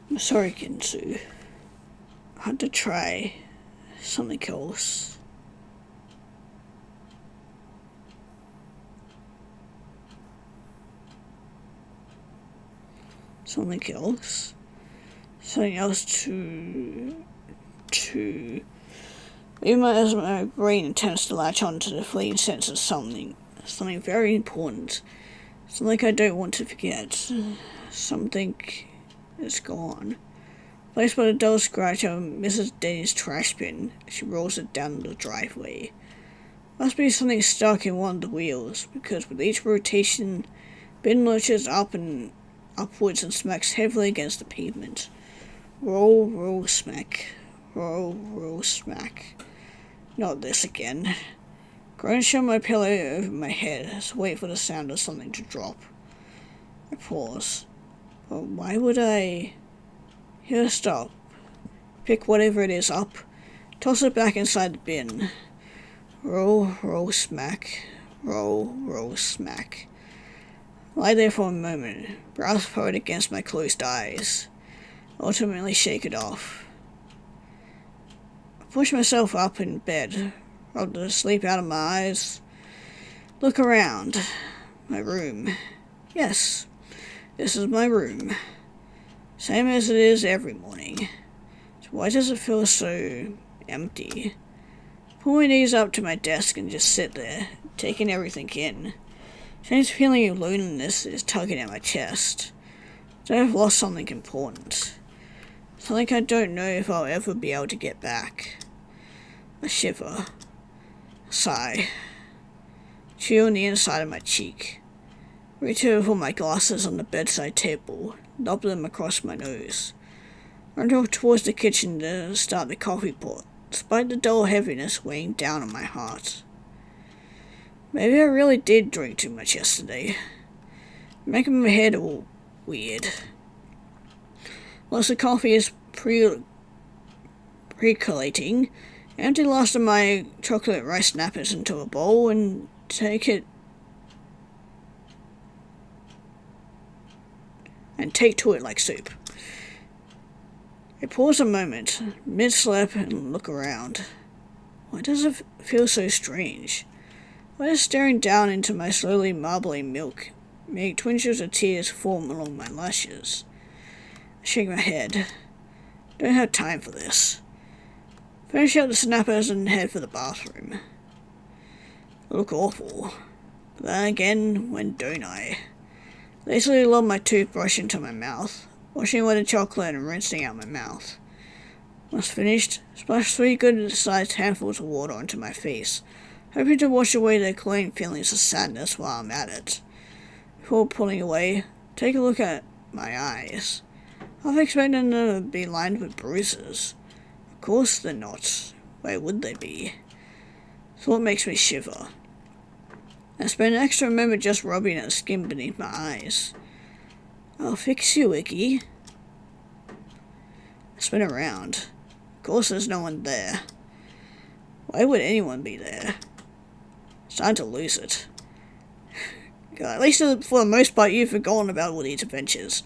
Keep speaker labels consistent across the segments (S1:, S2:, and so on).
S1: I'm sorry, Kinsu. I had to try something else. Something else? Something else to... Even as my brain attempts to latch on to the fleeting sense of something very important. Something I don't want to forget. Something is gone. Placed by the dull scratch of Mrs. Denny's trash bin, she rolls it down the driveway. Must be something stuck in one of the wheels, because with each rotation, bin lurches up and upwards and smacks heavily against the pavement. Roll, roll, smack. Roll, roll, smack. Not this again. Crunch on my pillow over my head as I wait for the sound of something to drop. I pause. But why would I... Here, stop. Pick whatever it is up. Toss it back inside the bin. Roll, roll, smack. Roll, roll, smack. Lie there for a moment, brows furrowed against my closed eyes. Ultimately shake it off. I push myself up in bed, rub the sleep out of my eyes. Look around. My room. Yes, this is my room. Same as it is every morning. So why does it feel so empty? Pull my knees up to my desk and just sit there, taking everything in. Strange feeling of loneliness is tugging at my chest. I've lost something important. Something I don't know if I'll ever be able to get back. A shiver. A sigh. Chill on the inside of my cheek. Reach over for my glasses on the bedside table, lob them across my nose. Run towards the kitchen to start the coffee pot, despite the dull heaviness weighing down on my heart. Maybe I really did drink too much yesterday. Making my head all weird. Once the coffee is percolating, empty the last of my chocolate rice snappers into a bowl and take to it like soup. I pause a moment, mid-slap, and look around. Why does it feel so strange? Why does staring down into my slowly marbling milk make twinges of tears form along my lashes? I shake my head. Don't have time for this. Finish out the snappers and head for the bathroom. I look awful. But then again, when don't I? Lazily lob my toothbrush into my mouth, washing away the chocolate and rinsing out my mouth. Once finished, splash 3 good-sized handfuls of water onto my face, hoping to wash away the cloying feelings of sadness while I'm at it. Before pulling away, take a look at my eyes. I've expected them to be lined with bruises. Of course they're not. Why would they be? Thought makes me shiver. I spend an extra moment just rubbing at the skin beneath my eyes. I'll fix you, Icky. I spin around. Of course there's no one there. Why would anyone be there? It's time to lose it. God, at least for the most part you've forgotten about all these adventures.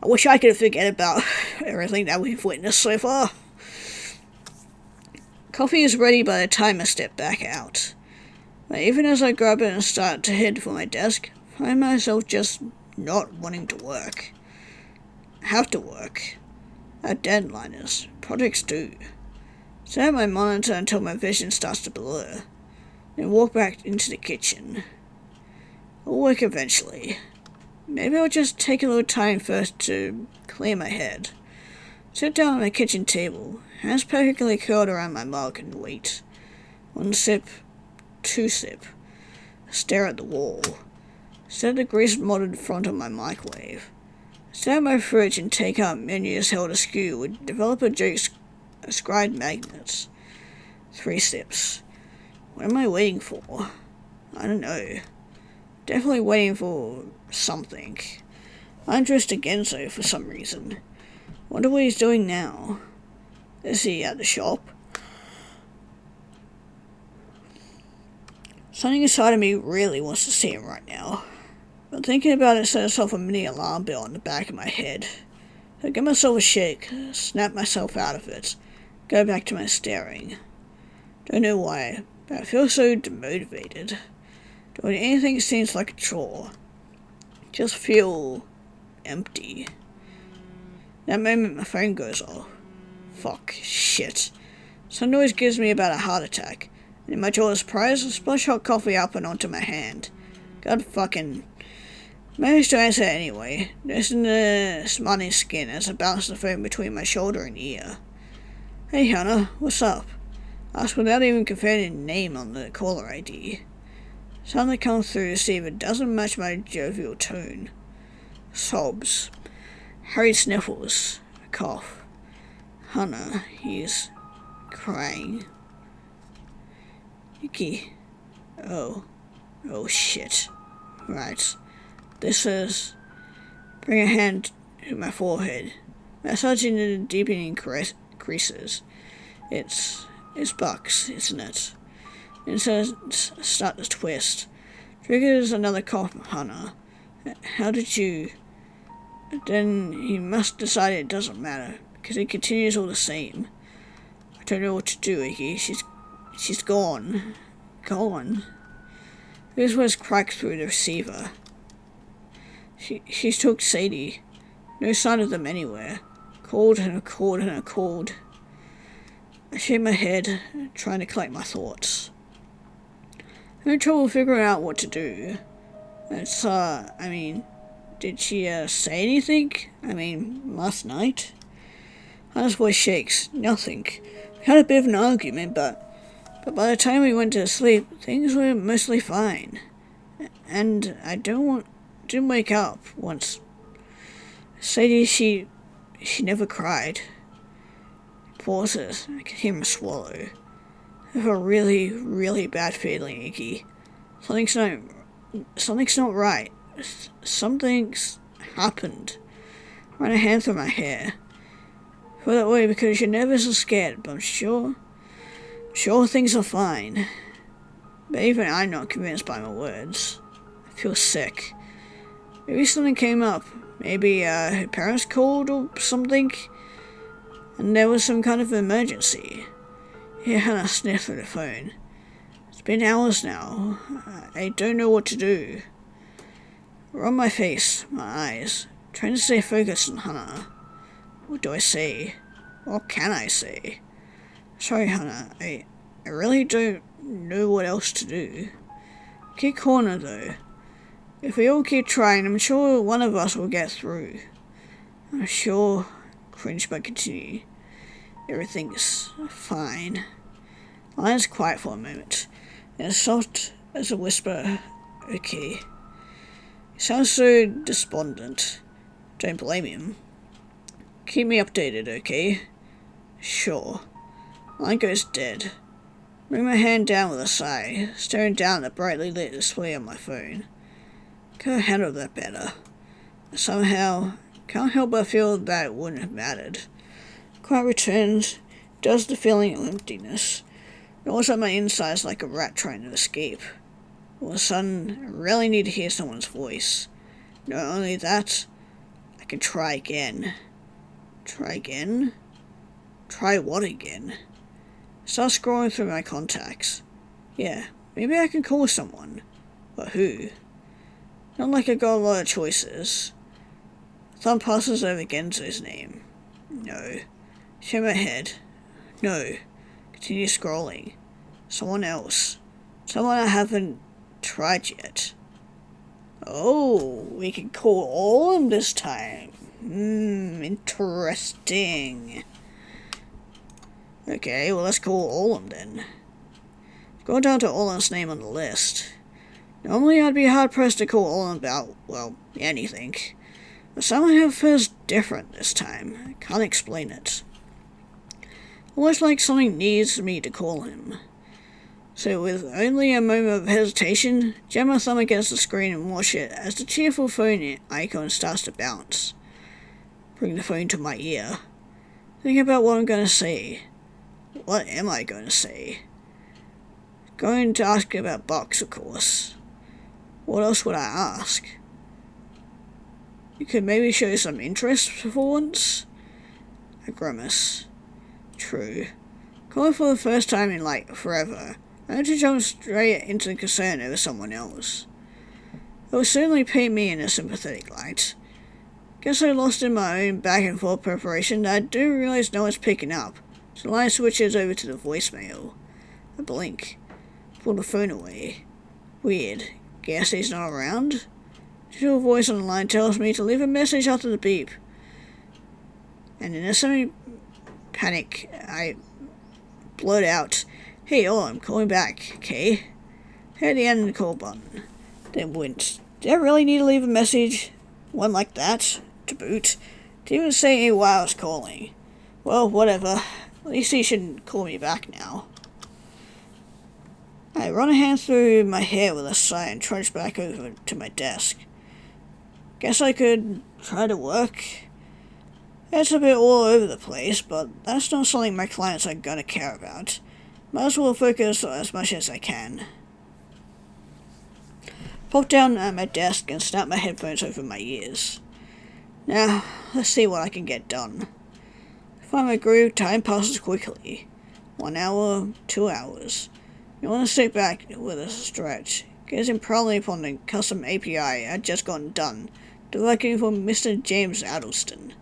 S1: I wish I could forget about everything that we've witnessed so far. Coffee is ready by the time I step back out. But even as I grab it and start to head for my desk, I find myself just not wanting to work. I have to work. I have deadliners. Projects do. Stare at my monitor until my vision starts to blur, then walk back into the kitchen. I'll work eventually. Maybe I'll just take a little time first to clear my head. Sit down at my kitchen table, hands perfectly curled around my mug, and wait. 1 sip, 2 sip. Stare at the wall. Stare at the grease modded front of my microwave. Stare at my fridge and take out menus held askew with developer jokes ascribed magnets. 3 sips. What am I waiting for? I don't know. Definitely waiting for something. I'm dressed again though for some reason. Wonder what he's doing now. Is he at the shop? Something inside of me really wants to see him right now. But thinking about it sets off a mini alarm bell on the back of my head. I give myself a shake, snap myself out of it, go back to my staring. Don't know why, but I feel so demotivated. Doing anything seems like a chore. Just feel empty. That moment my phone goes off. Fuck, shit. Some noise gives me about a heart attack, and in my jaw of surprise, I splash hot coffee up and onto my hand. God fucking... Managed to answer anyway, noticing the smutty skin as I bounce the phone between my shoulder and ear. Hey Hannah, what's up? Asked without even confirming the name on the caller ID. Suddenly comes through to see if it doesn't match my jovial tone. Sobs. Hurried sniffles. A cough. Hannah, he's crying. Yuki. Oh shit. Right. This is... Bring a hand to my forehead, massaging the deepening creases. It's Bucks, isn't it? And so start to twist. Triggers another cough from Hannah. How did you... Then he must decide it doesn't matter, because he continues all the same. I don't know what to do, Iggy. She's gone. Gone? His voice cracked through the receiver. She's took Sadie. No sign of them anywhere. Called and called and called. I shake my head, trying to collect my thoughts. I'm in trouble figuring out what to do. It's, did she, say anything? Last night? Hannah's voice shakes. Nothing. We had a bit of an argument, but by the time we went to sleep, things were mostly fine. And I didn't wake up once. Sadie, she never cried. Pauses. I can hear him swallow. I have a really, really bad feeling, Iggy. Something's not right. Something's happened. Run a hand through my hair. I feel that way because you're nervous and scared, but I'm sure things are fine. But even I'm not convinced by my words. I feel sick. Maybe something came up. Maybe her parents called or something. And there was some kind of emergency. Yeah, Hannah sniffed through the phone. It's been hours now. I don't know what to do. I rub my face, my eyes, trying to stay focused on Hannah. What do I say? What can I say? Sorry, Hannah. I really don't know what else to do. Keep calling her, though. If we all keep trying, I'm sure one of us will get through. I'm sure... Cringe but continue. Everything's fine. Line's quiet for a moment, and as soft as a whisper, okay. He sounds so despondent. Don't blame him. Keep me updated, okay? Sure. Line goes dead. Bring my hand down with a sigh, staring down at the brightly lit display on my phone. Could have handled that better. Somehow, can't help but feel that it wouldn't have mattered. Quiet returns, does the feeling of emptiness. Gnaws at my insides like a rat trying to escape. All of a sudden, I really need to hear someone's voice. Not only that, I can try again. Try again? Try what again? Start scrolling through my contacts. Yeah, maybe I can call someone. But who? Not like I got a lot of choices. Thumb passes over Genzo's name. No. Shake my head. No. Continue scrolling. Someone else. Someone I haven't tried yet. Oh, we can call Orlam this time. Interesting. Okay, well let's call Orlam then. Go down to Orlam's name on the list. Normally I'd be hard pressed to call Orlam about, well, anything. But somehow it feels different this time. I can't explain it. Almost like something needs me to call him. So with only a moment of hesitation, jam my thumb against the screen and watch it as the cheerful phone icon starts to bounce. Bring the phone to my ear. Think about what I'm going to say. What am I going to say? Going to ask about Bucks, of course. What else would I ask? You could maybe show some interest for once? A grimace. True. Calling for the first time in, like, forever. I had to jump straight into concern over someone else. It would certainly paint me in a sympathetic light. Guess I lost in my own back and forth preparation that I do realize no one's picking up, so the line switches over to the voicemail. I blink. Pull the phone away. Weird. Guess he's not around? The little voice on the line tells me to leave a message after the beep. And in a semi-panic, I blurt out, "Hey, I'm calling back, okay?" Hit the end of the call button. Then winced. Did I really need to leave a message? One like that? To boot? Didn't even say why I was calling. Well, whatever. At least he shouldn't call me back now. I run a hand through my hair with a sigh and trudge back over to my desk. Guess I could try to work. It's a bit all over the place, but that's not something my clients are gonna care about. Might as well focus as much as I can. Pop down at my desk and snap my headphones over my ears. Now, let's see what I can get done. Find my groove, time passes quickly. 1 hour, 2 hours. You want to sit back with a stretch, gazing proudly upon the custom API I'd just gotten done, looking for Mr. James Addleston.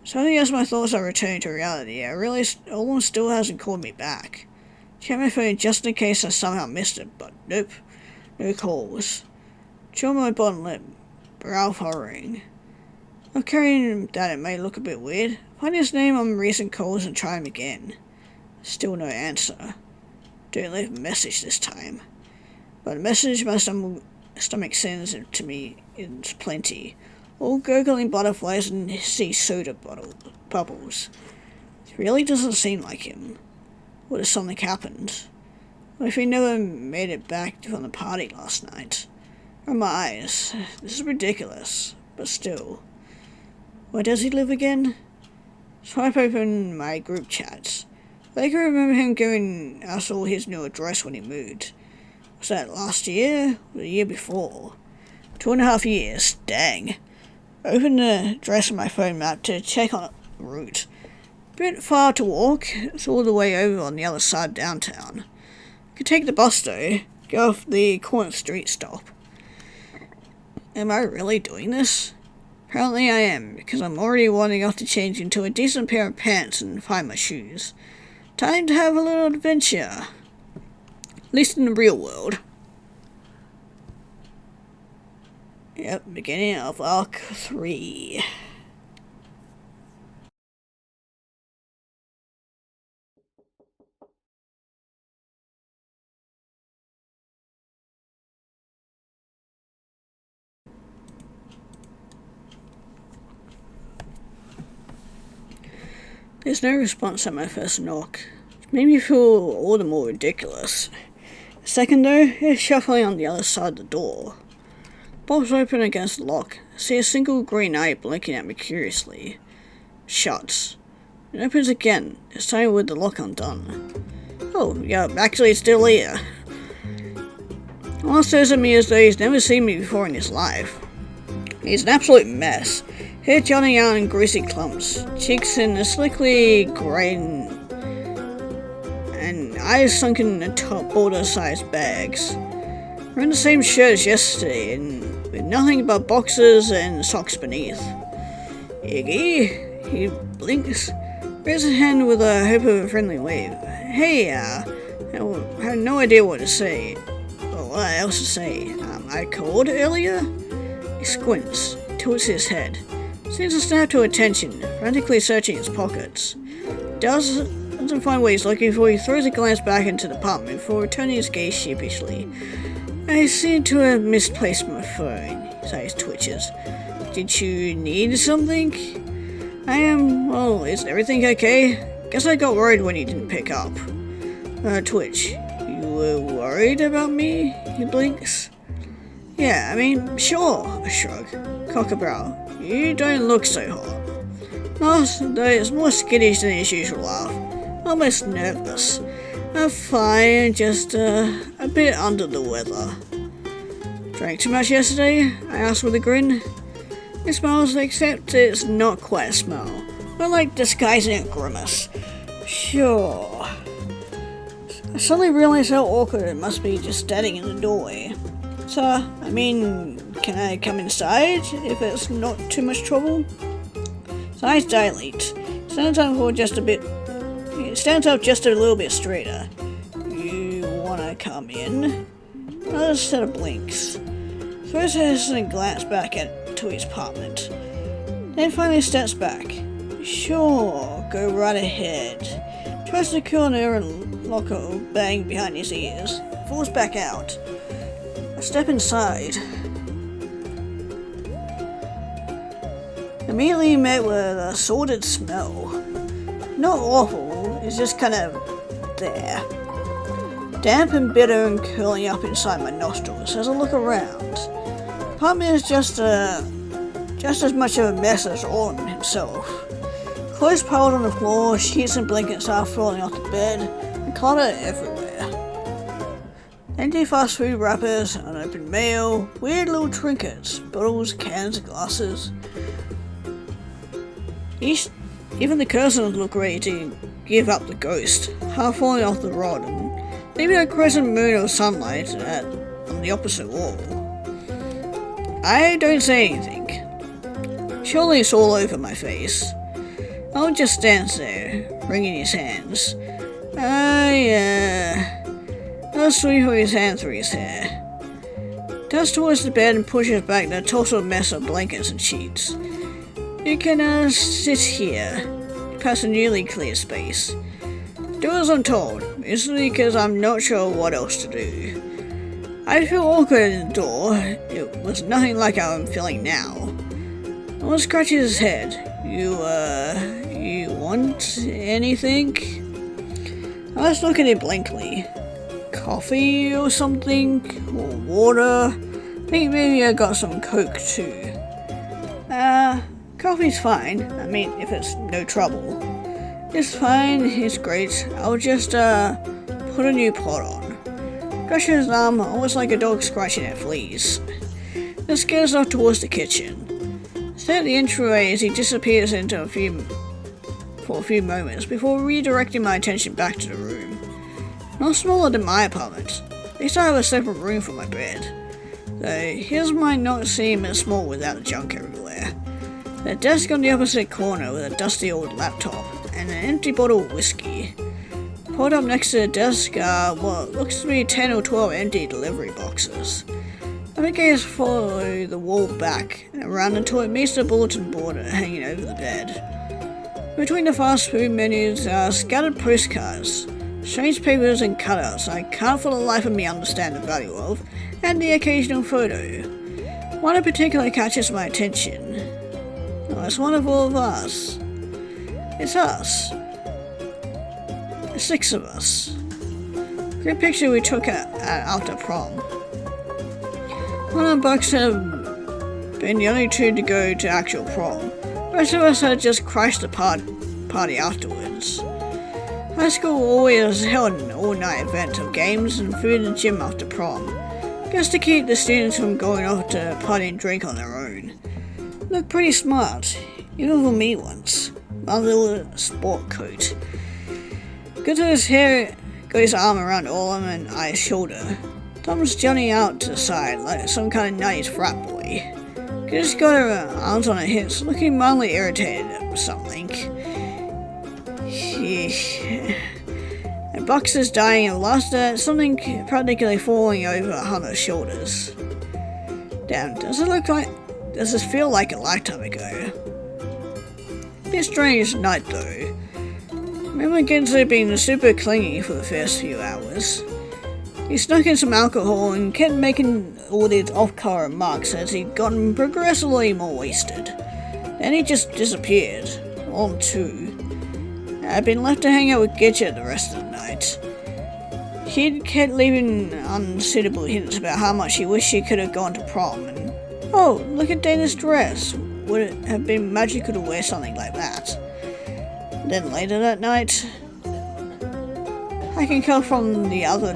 S1: Suddenly, as my thoughts are returning to reality, I realize Orlam still hasn't called me back. Check my phone just in case I somehow missed it, but nope. No calls. Chew my bottom lip, brow furrowing. I'm carrying that it may look a bit weird. Find his name on recent calls and try him again. Still no answer. Don't leave a message this time. But a message my stomach sends to me is plenty. All gurgling butterflies and sea soda bubbles. It really doesn't seem like him. What if something happened? What if he never made it back from the party last night? Oh my eyes. This is ridiculous. But still. Where does he live again? Swipe open my group chats. I can remember him giving us all his new address when he moved. Was that last year? Or the year before? 2.5 years. Dang. I opened the address on my phone map to check on the route. Bit far to walk. It's all the way over on the other side of downtown. I could take the bus though. Go off the corner street stop. Am I really doing this? Apparently I am, because I'm already wandering off to change into a decent pair of pants and find my shoes. Time to have a little adventure. At least in the real world. Yep, beginning of Arc 3. There's no response at my first knock. It made me feel all the more ridiculous. The second though, is shuffling on the other side of the door. Bolts open against the lock. I see a single green eye blinking at me curiously. Shuts. It opens again, this time with the lock undone. Oh, yeah, actually it's still here. All stares at me as though he's never seen me before in his life. He's an absolute mess. Hair jutting out in greasy clumps, cheeks in a slickly grey and eyes sunken in border-sized bags. We're in the same shirt as yesterday, and with nothing but boxers and socks beneath. Iggy, he blinks, raises his hand with a hope of a friendly wave. Hey, I had no idea what to say, or what else to say. I called earlier? He squints, tilts his head. Seems to snap to attention, frantically searching his pockets. Doesn't find what he's looking for. He throws a glance back into the apartment before returning his gaze sheepishly. I seem to have misplaced my phone. His eyes twitches. Did you need something? I am. Well, is everything okay? Guess I got worried when you didn't pick up. Twitch. You were worried about me? He blinks. Yeah, I mean, sure. I shrug. Cock a brow. You don't look so hot. Last day is more skittish than his usual laugh. Almost nervous. I'm fine, just a bit under the weather. Drank too much yesterday? I asked with a grin. It smells, except it's not quite a smell. Not like disguising a grimace. Sure. I suddenly realized how awkward it must be just standing in the doorway. So, I mean, can I come inside if it's not too much trouble? His eyes dilate. It stands up just a little bit straighter. You wanna come in? Another set of blinks. Throws his head and glance back to his apartment. Then finally steps back. Sure, go right ahead. Tries to corner and lock a bang behind his ears. Falls back out. I step inside. Immediately met with a sordid smell. Not awful, it's just kind of there. Damp and bitter and curling up inside my nostrils as I look around. The apartment is just as much of a mess as Orlam himself. Clothes piled on the floor, sheets and blankets are falling off the bed, and clutter everywhere. Empty fast food wrappers, unopened mail, weird little trinkets, bottles, cans, glasses. Even the curtains look ready to give up the ghost, half falling off the rod, and leaving a crescent moon of sunlight on the opposite wall. I don't say anything. Surely it's all over my face. Owen just stands there, wringing his hands. I'll sweep his hand through his hair. Turns towards the bed and pushes back the total mess of blankets and sheets. You can sit here. Past a newly cleared space. Do as I'm told, mostly because I'm not sure what else to do. I feel awkward in the door. It was nothing like how I'm feeling now. Owen scratches his head. You want anything? I was looking at him blankly. Coffee or something? Or water? I think maybe I got some Coke too. Coffee's fine. I mean, if it's no trouble. It's fine, it's great. I'll just, put a new pot on. Scratches his arm, almost like a dog scratching at fleas. Then scares off towards the kitchen. Stay at the entryway as he disappears for a few moments before redirecting my attention back to the room. Not smaller than my apartment. At least I have a separate room for my bed. Though his might not seem as small without the junk everywhere. The desk on the opposite corner with a dusty old laptop and an empty bottle of whiskey. Pulled up next to the desk are what looks to be 10 or 12 empty delivery boxes. I think I just follow the wall back and around until it meets the bulletin board hanging over the bed. Between the fast food menus are scattered postcards, strange papers and cutouts I can't for the life of me understand the value of, and the occasional photo. One in particular catches my attention. Oh, it's one of all of us. It's us. The 6 of us. Great picture we took after prom. One of the bucks have been the only 2 to go to actual prom. The rest of us had just crashed the party afterwards. High school always held an all-night event of games and food and gym after prom, just to keep the students from going off to party and drink on their own. Looked pretty smart, even for me once. My little sport coat. Got his arm around Orlam and I's shoulder. Thumbs jutting out to the side like some kind of 90s frat boy. Just got her arms on her hips, looking mildly irritated at something. A box is dying and lost something practically falling over on her shoulders. Damn, does this feel like a lifetime ago? Bit strange night though. Remember Genzo being super clingy for the first few hours. He snuck in some alcohol and kept making all these off-color remarks as he'd gotten progressively more wasted. Then he just disappeared. On too. I'd been left to hang out with Gidget the rest of the night. He'd kept leaving unsuitable hints about how much he wished he could have gone to prom and, oh, look at Dana's dress. Would it have been magical to wear something like that? Then later that night, I can come from the other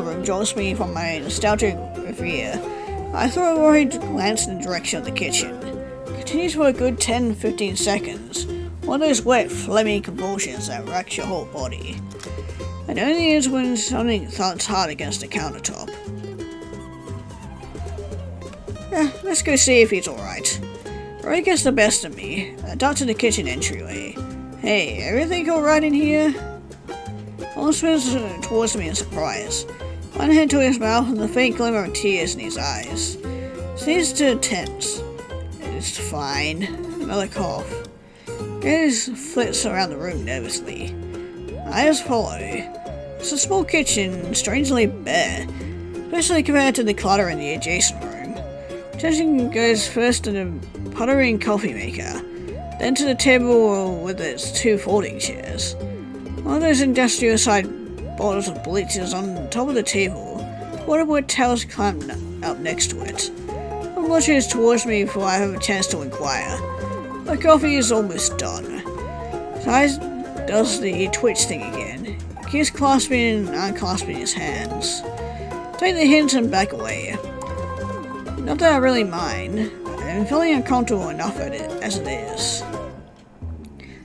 S1: room jolts me from my nostalgic reverie. I threw a worried glance in the direction of the kitchen. continues for a good 10-15 seconds. One of those wet, phlegmy convulsions that wrecks your whole body. It only is when something thumps hard against the countertop. Let's go see if he's alright. Roy gets the best of me. I dart to the kitchen entryway. Hey, everything alright in here? Orlam spins towards me in surprise. One hand to his mouth and the faint glimmer of tears in his eyes. Seems to tense. It's fine. Another cough. Gaze flits around the room nervously. Eyes follow. It's a small kitchen, strangely bare, especially compared to the clutter in the adjacent room. Attention goes first to the puttering coffee maker, then to the table with its 2 folding chairs. One of those industrial-sized bottles of bleach is on top of the table, waterboard towels clamped up next to it. One watches towards me before I have a chance to inquire. My coffee is almost done. His eyes does the twitch thing again. He keeps clasping and unclasping his hands. Take the hint and back away. Not that I really mind. I'm feeling uncomfortable enough at it as it is.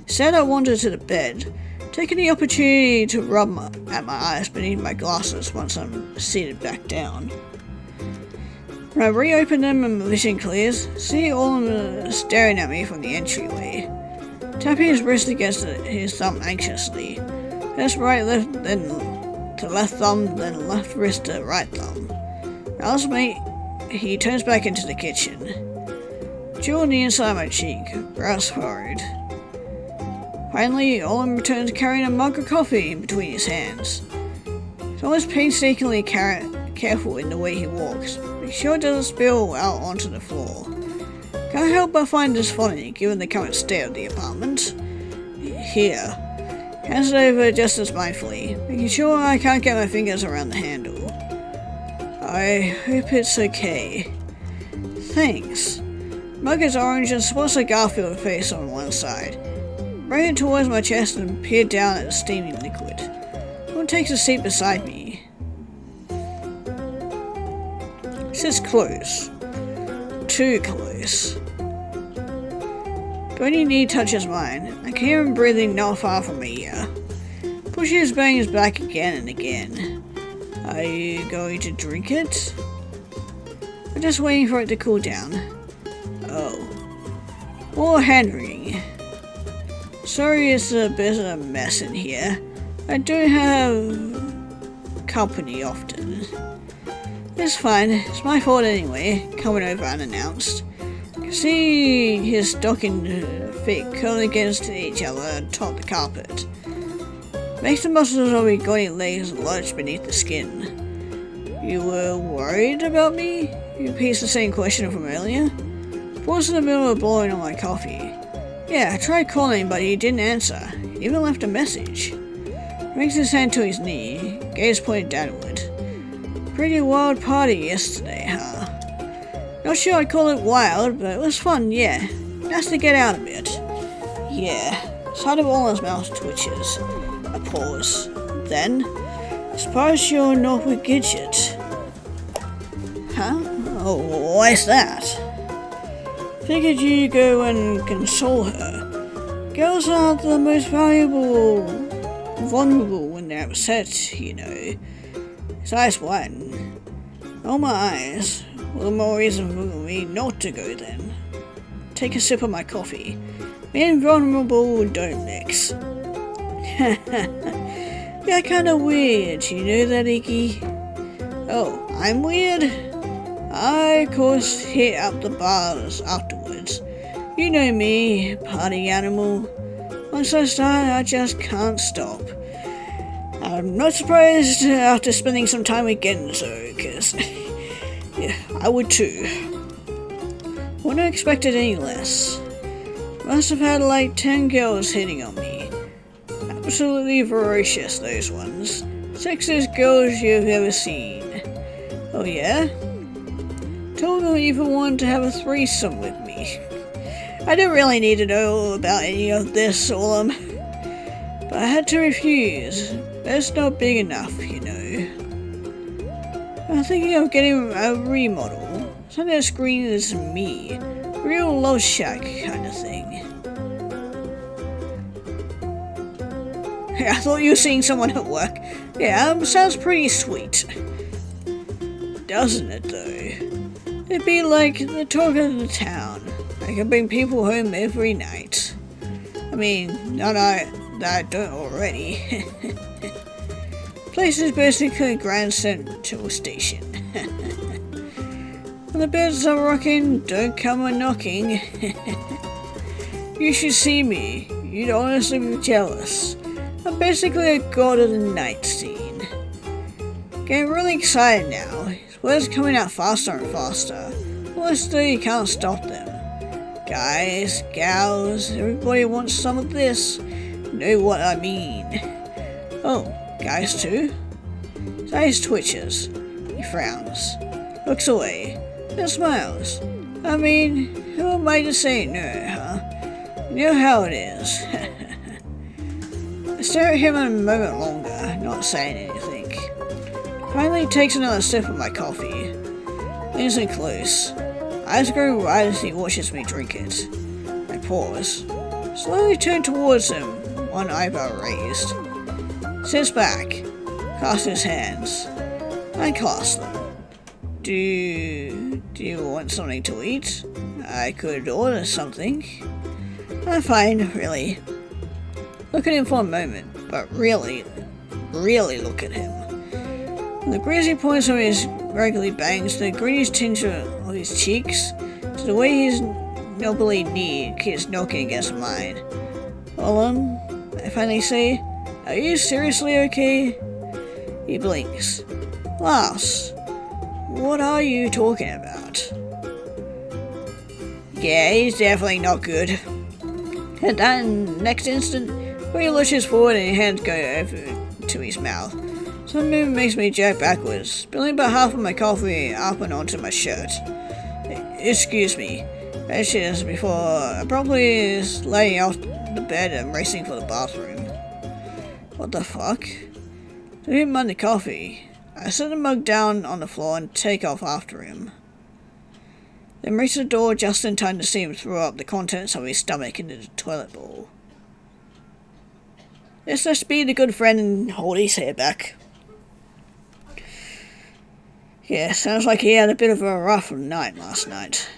S1: Instead, I wander to the bed, taking the opportunity to rub at my eyes beneath my glasses once I'm seated back down. When I reopen them and my vision clears, see Orlam staring at me from the entryway, tapping his wrist against his thumb anxiously. First right left, then to left thumb, then left wrist to right thumb. As he turns back into the kitchen. Jewel on the inside of my cheek, brows furrowed. Finally, Orlam returns carrying a mug of coffee in between his hands. He's always painstakingly careful in the way he walks, but he sure doesn't spill out onto the floor. Can't help but find this funny, given the current state of the apartment. Here. Hands it over just as mindfully, making sure I can't get my fingers around the handle. I hope it's okay. Thanks. Mug is orange and sports a Garfield face on one side. Bring it towards my chest and peer down at the steaming liquid. One takes a seat beside me. Sits close. Too close. Bony knee touches mine. I can hear him breathing not far from me here. Pushes his bangs back again and again. Are you going to drink it? I'm just waiting for it to cool down. Oh. More hand-wringing. Sorry it's a bit of a mess in here. I don't have company often. It's fine. It's my fault anyway, coming over unannounced. I can see his stocking feet curling against each other atop the carpet. Makes the muscles of his gaudy legs lurch beneath the skin. You were worried about me? You repeats the same question from earlier. Paused in the middle of blowing on my coffee. Yeah, I tried calling, but he didn't answer. He even left a message. Brings his hand to his knee, gaze pointed downward. Pretty wild party yesterday, huh? Not sure I'd call it wild, but it was fun, yeah. Nice to get out a bit. Yeah. Side of Orlam's mouth twitches. A pause. Then, surprised you're not with Gidget. Huh? Oh, why's that? Figured you'd go and console her. Girls aren't the most vulnerable when they're upset, you know. His eyes widen. Oh my eyes. Well, the more reason for me not to go then. Take a sip of my coffee. Me and vulnerable don't mix. You're kinda weird, you know that, Iggy? Oh, I'm weird? I, of course, hit up the bars afterwards. You know me, party animal. Once I start, I just can't stop. I'm not surprised after spending some time with Genzo, because yeah, I would too. Wouldn't have expected any less. Must have had like 10 girls hitting on me. Absolutely ferocious, those ones. Sexiest girls you've ever seen. Oh yeah? Told them even wanted to have a threesome with me. I don't really need to know about any of this, Orlam. But I had to refuse. That's not big enough, you know. I'm thinking of getting a remodel. Something that screens me. Real love shack kind of thing. I thought you were seeing someone at work. Yeah, sounds pretty sweet. Doesn't it though? It'd be like the talk of the town. I could bring people home every night. I mean, not that I don't already. Place is basically a grand central station. When the beds are rocking, don't come a knocking. You should see me. You'd honestly be jealous. I'm basically a god of the night scene. Getting really excited now. His words coming out faster and faster. Honestly, you can't stop them. Guys, gals, everybody wants some of this. Know what I mean. Oh, guys too? His eyes twitches. He frowns. Looks away. Then smiles. I mean, who am I to say no, huh? You know how it is. I stare at him a moment longer, not saying anything. Finally takes another sip of my coffee. Leans in close. Eyes grow wide as he watches me drink it. I pause. Slowly turn towards him, one eyebrow raised. Sits back. Clasps his hands. I clasp them. Do you want something to eat? I could order something. I'm fine, really. Look at him for a moment, but really look at him. From the greasy points of his regularly bangs, the greenish tinge of his cheeks, to the way his knobbly knee keeps knocking against mine. Orlam, I finally say, are you seriously okay? He blinks. Laughs. What are you talking about? Yeah, he's definitely not good. At that next instant, he lurches forward and his hands go over to his mouth. Some movement makes me jerk backwards, spilling about half of my coffee up and onto my shirt. Excuse me, mentions before abruptly laying off the bed and racing for the bathroom. What the fuck? Don't even mind the coffee. I set the mug down on the floor and take off after him. Then reach the door just in time to see him throw up the contents of his stomach into the toilet bowl. Let's just be the good friend and hold his hair back. Yeah, sounds like he had a bit of a rough night last night.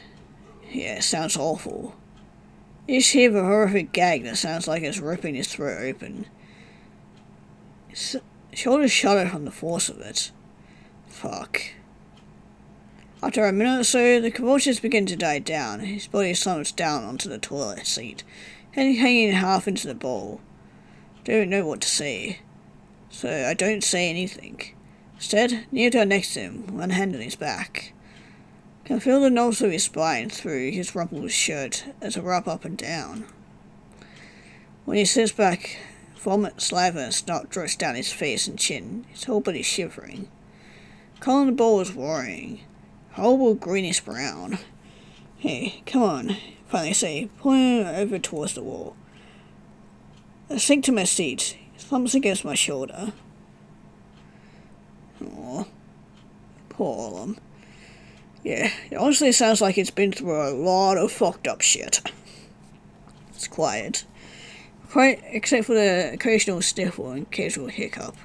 S1: Yeah, sounds awful. You just hear the horrific gag that sounds like it's ripping his throat open. His shoulders shudder from the force of it. Fuck. After a minute or so, the convulsions begin to die down. His body slumps down onto the toilet seat, hanging half into the bowl. Don't know what to say, so I don't say anything. Instead, kneel down next to him, one hand on his back. Can feel the knobs of his spine through his rumpled shirt as I rub up and down. When he sits back, vomit, saliva, and snot drips down his face and chin, his whole body shivering. Colin the bowl is roaring. Horrible greenish brown. Hey, come on, finally say, pulling him over towards the wall. I sink to my seat. He slumps against my shoulder. Aw. Poor Orlam. Yeah, it honestly sounds like it's been through a lot of fucked up shit. It's quiet. Quite except for the occasional sniffle and occasional hiccup.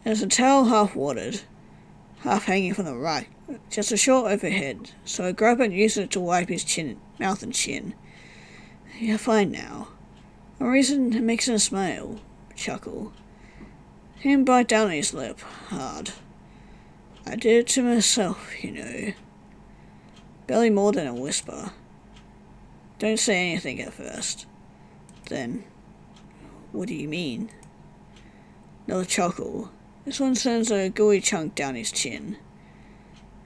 S1: There's a towel half watered, half hanging from the rack, just a short overhead, so I grab it and use it to wipe his mouth and chin. You're fine now. A reason it makes him smile, chuckle. Him bite down on his lip, hard. I did it to myself, you know. Barely more than a whisper. Don't say anything at first. Then, what do you mean? Another chuckle. This one sends a gooey chunk down his chin.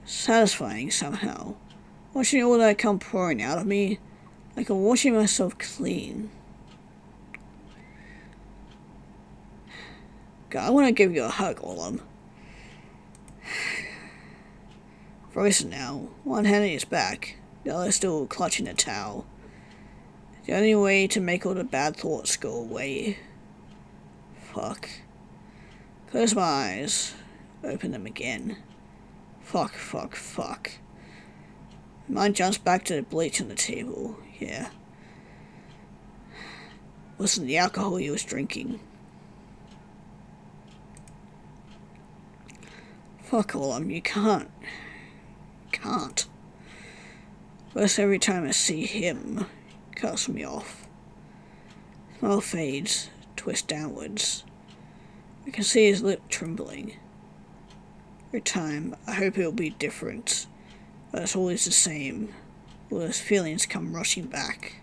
S1: Satisfying somehow. Watching all that come pouring out of me, like I'm washing myself clean. God, I want to give you a hug, Orlam. Frozen now, one hand on his back, the other still clutching a towel. The only way to make all the bad thoughts go away. Fuck. Close my eyes. Open them again. Fuck. Mind jumps back to the bleach on the table. Yeah. Wasn't the alcohol he was drinking. Fuck Orlam, you can't. Can't. First, every time I see him, it cuts me off. Smile fades, twists downwards. I can see his lip trembling. Every time, I hope it'll be different, but it's always the same. All those feelings come rushing back.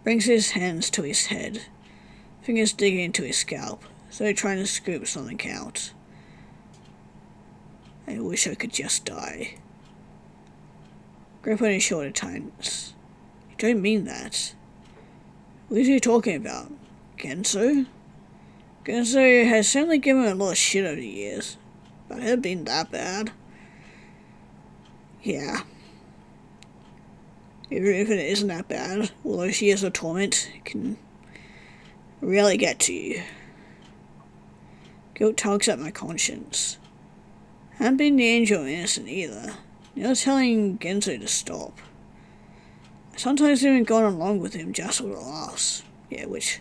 S1: Brings his hands to his head, fingers digging into his scalp, as though trying to scoop something out. I wish I could just die. Grip on his shoulder tightens. You don't mean that. What are you talking about? Genzo? Genzo has certainly given a lot of shit over the years, but had it been that bad? Yeah. Even if it isn't that bad, all those years of torment can really get to you. Guilt tugs at my conscience. I haven't been the angel of innocent either. You're telling Genzo to stop. I sometimes even gone along with him just for the laughs. Yeah, which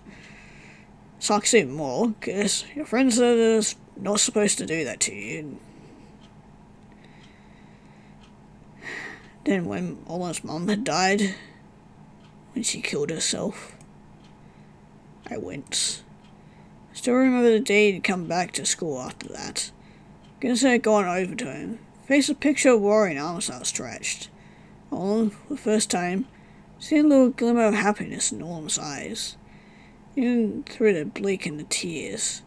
S1: sucks even more, because your friends are not supposed to do that to you. Then when Orlam's mum had died, when she killed herself, I went. I still remember the day he'd come back to school after that. Genzo had gone over to him, faced a picture of warrior arms outstretched. Orlam, for the first time, seen a little glimmer of happiness in Orlam's eyes, even through the bleak and the tears.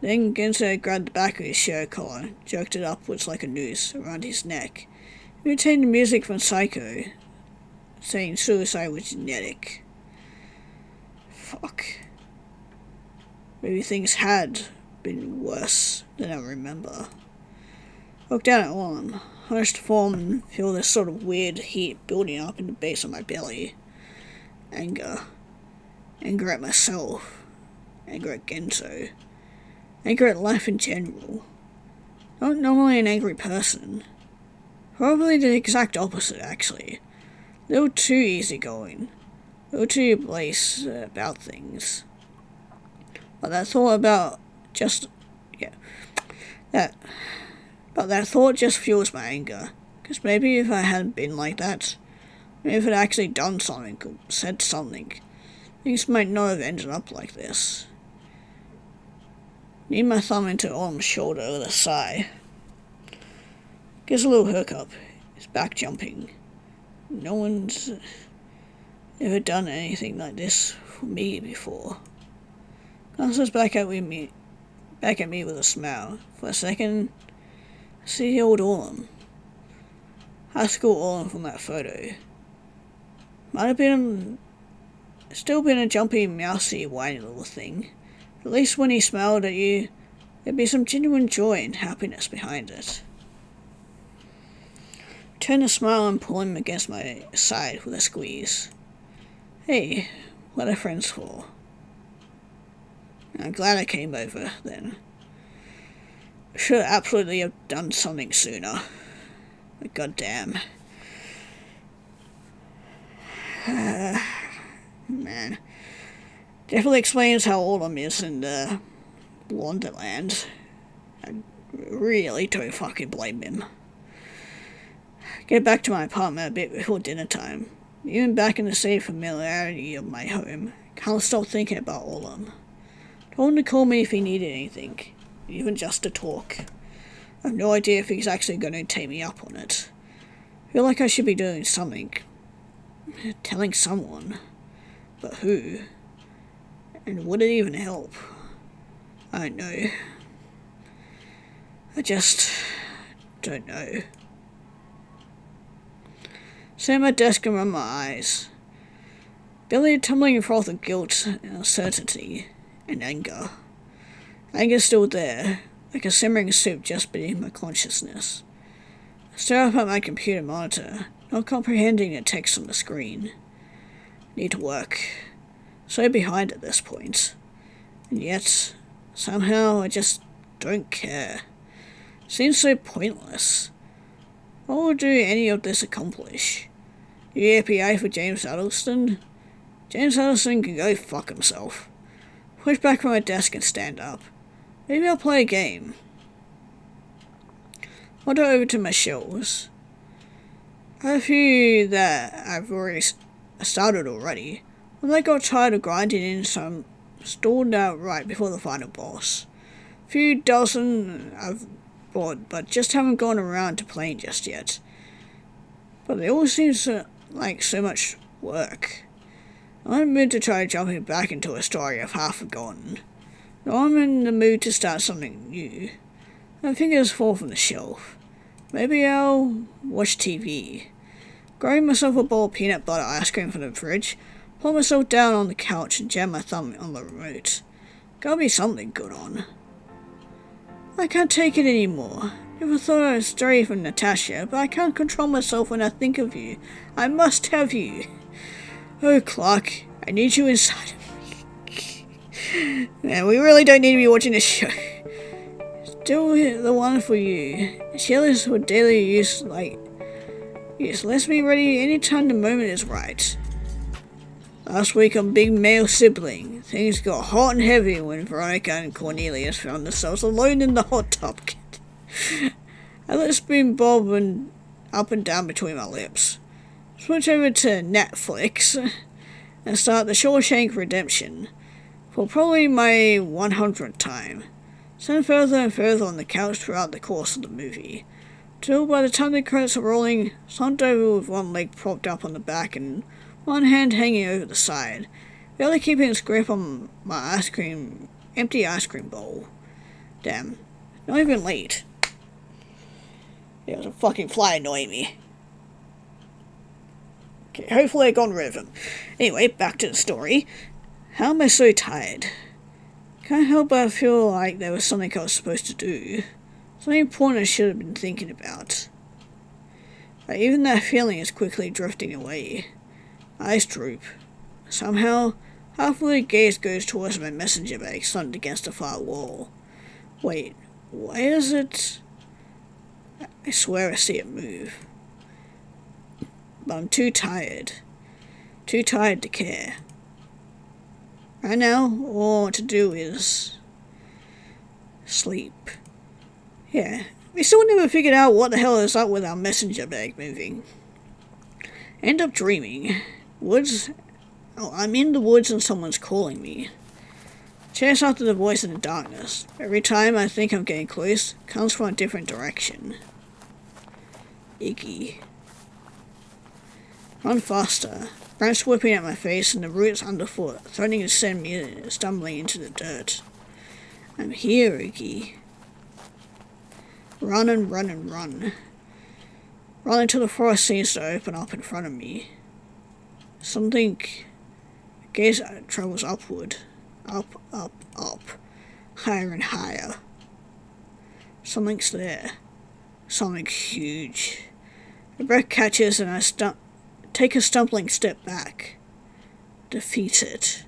S1: Then Genzo had grabbed the back of his shirt collar, jerked it upwards like a noose around his neck, and retained the music from Psycho, saying suicide was genetic. Fuck. Maybe things had been worse than I remember. I looked down at Orlam, hunched form, and feel this sort of weird heat building up in the base of my belly. Anger. Anger at myself. Anger at Genzo. Anger at life in general. Not normally an angry person. Probably the exact opposite, actually. A little too easygoing. A little too blaze about things. But that thought about just... But that thought just fuels my anger. Because maybe if I hadn't been like that, maybe if I'd actually done something or said something, things might not have ended up like this. Need my thumb into Orlam's shoulder with a sigh. Gives a little hookup. His back jumping. No one's ever done anything like this for me before. Glances back at me with a smile. For a second, I see the old Orlam. High school Orlam from that photo. Might have still been a jumpy, mousy, whiny little thing. At least when he smiled at you, there'd be some genuine joy and happiness behind it. Turn a smile and pull him against my side with a squeeze. Hey, what are friends for? I'm glad I came over, then. I should absolutely have done something sooner. But goddamn. Man. Definitely explains how Orlam is in Wonderland. I really don't fucking blame him. Get back to my apartment a bit before dinner time. Even back in the same familiarity of my home, can't stop thinking about Orlam. Told him to call me if he needed anything, even just to talk. I have no idea if he's actually going to take me up on it. I feel like I should be doing something. Telling someone. But who? And would it even help? I don't know. I just don't know. Sat at my desk and run my eyes. Belly tumbling in froth of guilt and uncertainty and anger. Anger's still there, like a simmering soup just beneath my consciousness. I stare up at my computer monitor, not comprehending the text on the screen. Need to work. So behind at this point. And yet, somehow I just don't care. Seems so pointless. What will do any of this accomplish? New API for James Addleston? James Addleston can go fuck himself. Push back from my desk and stand up. Maybe I'll play a game. Wander over to my shelves. I have a few that I've already started already. When I got tired of grinding in some stored out right before the final boss. A few dozen I've bought, but just haven't gone around to playing just yet. But they all seem like so much work. I'm in the mood to try jumping back into a story I've half forgotten. Now I'm in the mood to start something new. My fingers fall from the shelf. Maybe I'll watch TV. Grabbing myself a bowl of peanut butter ice cream from the fridge, pull myself down on the couch and jam my thumb on the remote. Gotta be something good on. I can't take it anymore. Never thought I'd stray from Natasha, but I can't control myself when I think of you. I must have you. Oh, Clark, I need you inside of me. Man, we really don't need to be watching this show. Still the one for you. Sheila's for daily use, let's be ready anytime the moment is right. Last week on Big Male Sibling, things got hot and heavy when Veronica and Cornelius found themselves alone in the hot tub. I let the spoon bob up and down between my lips. Switch over to Netflix and start The Shawshank Redemption for probably my 100th time. Stand further and further on the couch throughout the course of the movie, till by the time the credits are rolling, slumped over with one leg propped up on the back and one hand hanging over the side, barely keeping its grip on my empty ice cream bowl. Damn, not even late. There was a fucking fly annoying me. Okay, hopefully I got rid of him. Anyway, back to the story. How am I so tired? Can't help but feel like there was something I was supposed to do. Something important I should have been thinking about. But even that feeling is quickly drifting away. Eyes droop. Somehow, half of the gaze goes towards my messenger bag slumped against the far wall. Wait, why is it? I swear I see it move. But I'm too tired. Too tired to care. Right now, all I want to do is sleep. Yeah, we still never figured out what the hell is up with our messenger bag moving. End up dreaming. I'm in the woods and someone's calling me. Chase after the voice in the darkness. Every time I think I'm getting close, it comes from a different direction. Iggy. Run faster. Branch whipping at my face and the roots underfoot, threatening to send me stumbling into the dirt. I'm here, Iggy. Run and run and run. Run until the forest seems to open up in front of me. Something... Gaze travels upward. Up, up, up. Higher and higher. Something's there. Something huge. The breath catches and I take a stumbling step back. Defeated.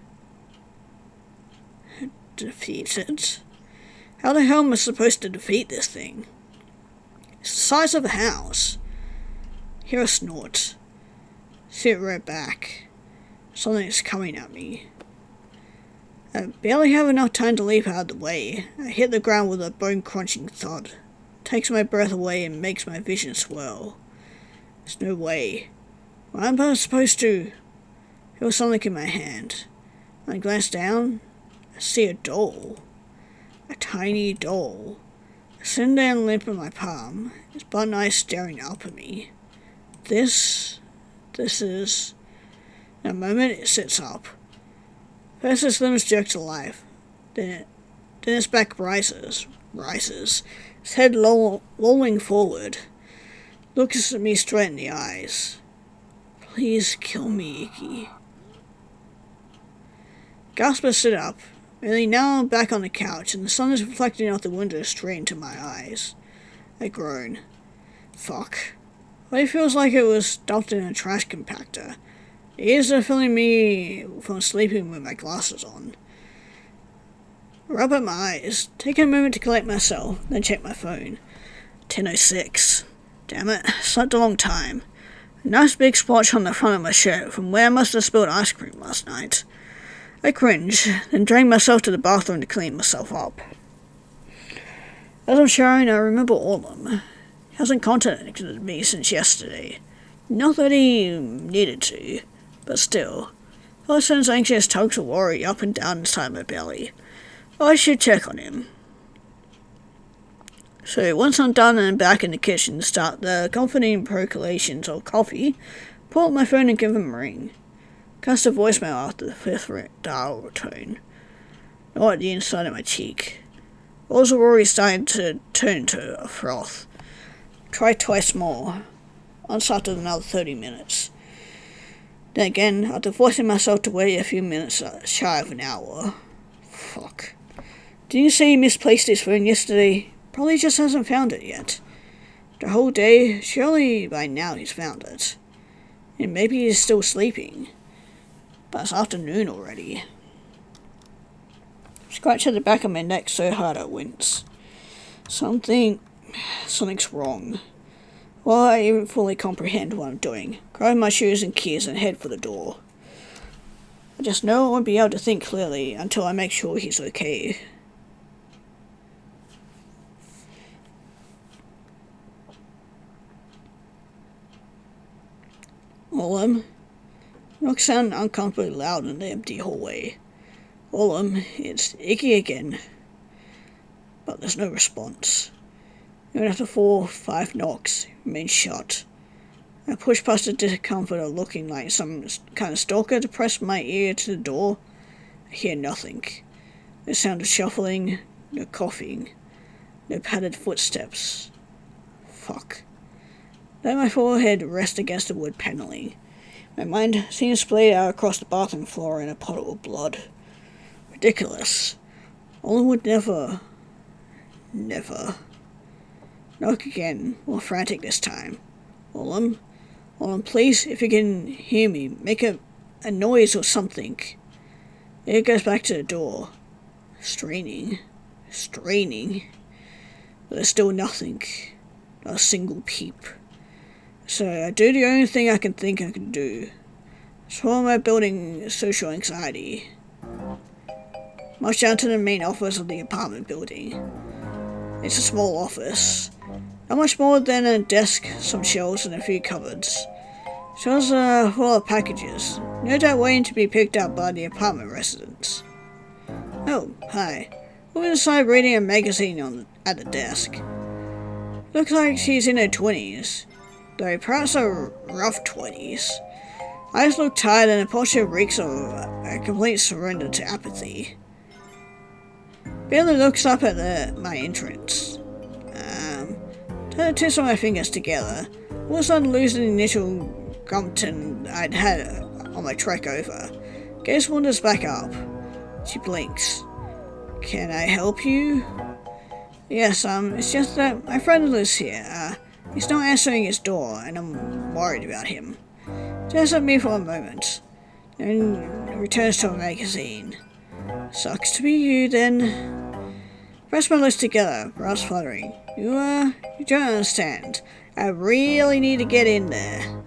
S1: Defeated? How the hell am I supposed to defeat this thing? It's the size of a house. Hear a snort. Sit right back. Something's coming at me. I barely have enough time to leap out of the way. I hit the ground with a bone-crunching thud. Takes my breath away and makes my vision swirl. There's no way. What am I supposed to? Feel something in my hand. When I glance down, I see a doll. A tiny doll. I send down limp in my palm, its button eyes staring up at me. This is... In a moment, it sits up. First its limbs jerk to life. Then its back rises. Its head lolling forward. Looks at me straight in the eyes. Please kill me, Iggy. Gasper sit up. Only now I'm back on the couch and the sun is reflecting out the window straight into my eyes. I groan. Fuck. It feels like it was stuffed in a trash compactor. The ears are filling me from sleeping with my glasses on. I rub at my eyes, take a moment to collect myself, then check my phone. 10:06. Damn it, slept a long time. A nice big splotch on the front of my shirt from where I must have spilled ice cream last night. I cringe, then dragged myself to the bathroom to clean myself up. As I'm showering, I remember Orlam. He hasn't contacted me since yesterday. Not that he needed to, but still. I sense anxious tugs of worry up and down inside my belly. I should check on him. So once I'm done and back in the kitchen to start the comforting percolations of coffee, pull up my phone and give him a ring. Cast a voicemail after the 5th dial tone. Gnaw at the inside of my cheek. Balls are already starting to turn to a froth. Try twice more. Once after another 30 minutes. Then again, after forcing myself to wait a few minutes shy of an hour. Fuck. Didn't you say he misplaced his phone yesterday? Probably just hasn't found it yet. The whole day, surely by now he's found it. And maybe he's still sleeping. But it's afternoon already. Scratch at the back of my neck so hard I wince. Something's wrong. While I even fully comprehend what I'm doing, grab my shoes and keys and head for the door. I just know I won't be able to think clearly until I make sure he's okay. Orlam. Knocks sound uncomfortably loud in the empty hallway. Orlam, it's Icky again. But there's no response. Even after 4 or 5 knocks, remains shut. I push past the discomfort of looking like some kind of stalker to press my ear to the door. I hear nothing. No sound of shuffling, no coughing, no padded footsteps. Fuck. Let my forehead rest against the wood paneling. My mind seems splayed out across the bathroom floor in a puddle of blood. Ridiculous. Orlam would never. Knock again, more frantic this time. Orlam, please, if you can hear me, make a noise or something. It goes back to the door. Straining. But there's still nothing. Not a single peep. So I do the only thing I can think I can do. Swallow my building social anxiety. March down to the main office of the apartment building. It's a small office. Not much more than a desk, some shelves, and a few cupboards. Shelves are full of packages, no doubt waiting to be picked up by the apartment residents. Oh, hi. Woman inside reading a magazine at the desk. Looks like she's in her 20s, though perhaps her rough 20s. Eyes look tired and her posture reeks of a complete surrender to apathy. Barely looks up at my entrance. Trying to twist my fingers together, all of a sudden losing the initial gumption I'd had on my trek over. Gaze wanders back up. She blinks. Can I help you? Yes, it's just that my friend lives here. He's not answering his door, and I'm worried about him. Stares at me for a moment, then returns to a magazine. Sucks to be you, then. Press my lips together, brows fluttering. You don't understand. I really need to get in there.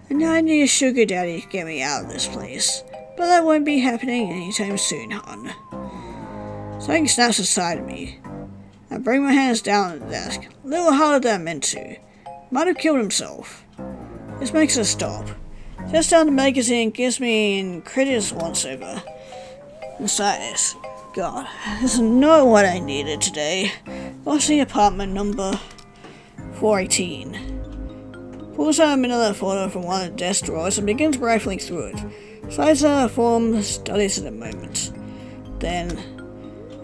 S1: And I need a sugar daddy to get me out of this place. But that won't be happening anytime soon, hon. Something snaps inside of me. I bring my hands down at the desk, a little harder than I meant to. Might have killed himself. This makes us stop. Sets down the magazine, gives me an incredulous once-over. Besides, God, this is not what I needed today. What's the apartment number? 418. Pulls out another photo from one of the desk drawers and begins rifling through it. Slides out a form, studies it a moment. Then,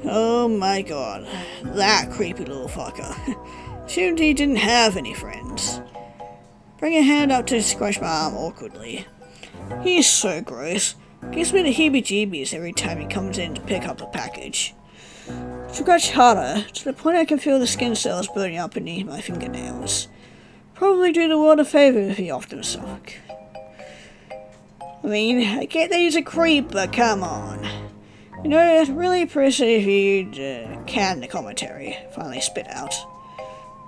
S1: oh my God, that creepy little fucker. Assumed he didn't have any friends. Bring a hand up to scratch my arm awkwardly. He's so gross. Gives me the heebie-jeebies every time he comes in to pick up a package. Scratch harder, to the point I can feel the skin cells burning up beneath my fingernails. Probably do the world a favor if he offed himself. I mean, I get that he's a creep, but come on. You know, I'd really appreciate if you'd can the commentary. Finally spit out.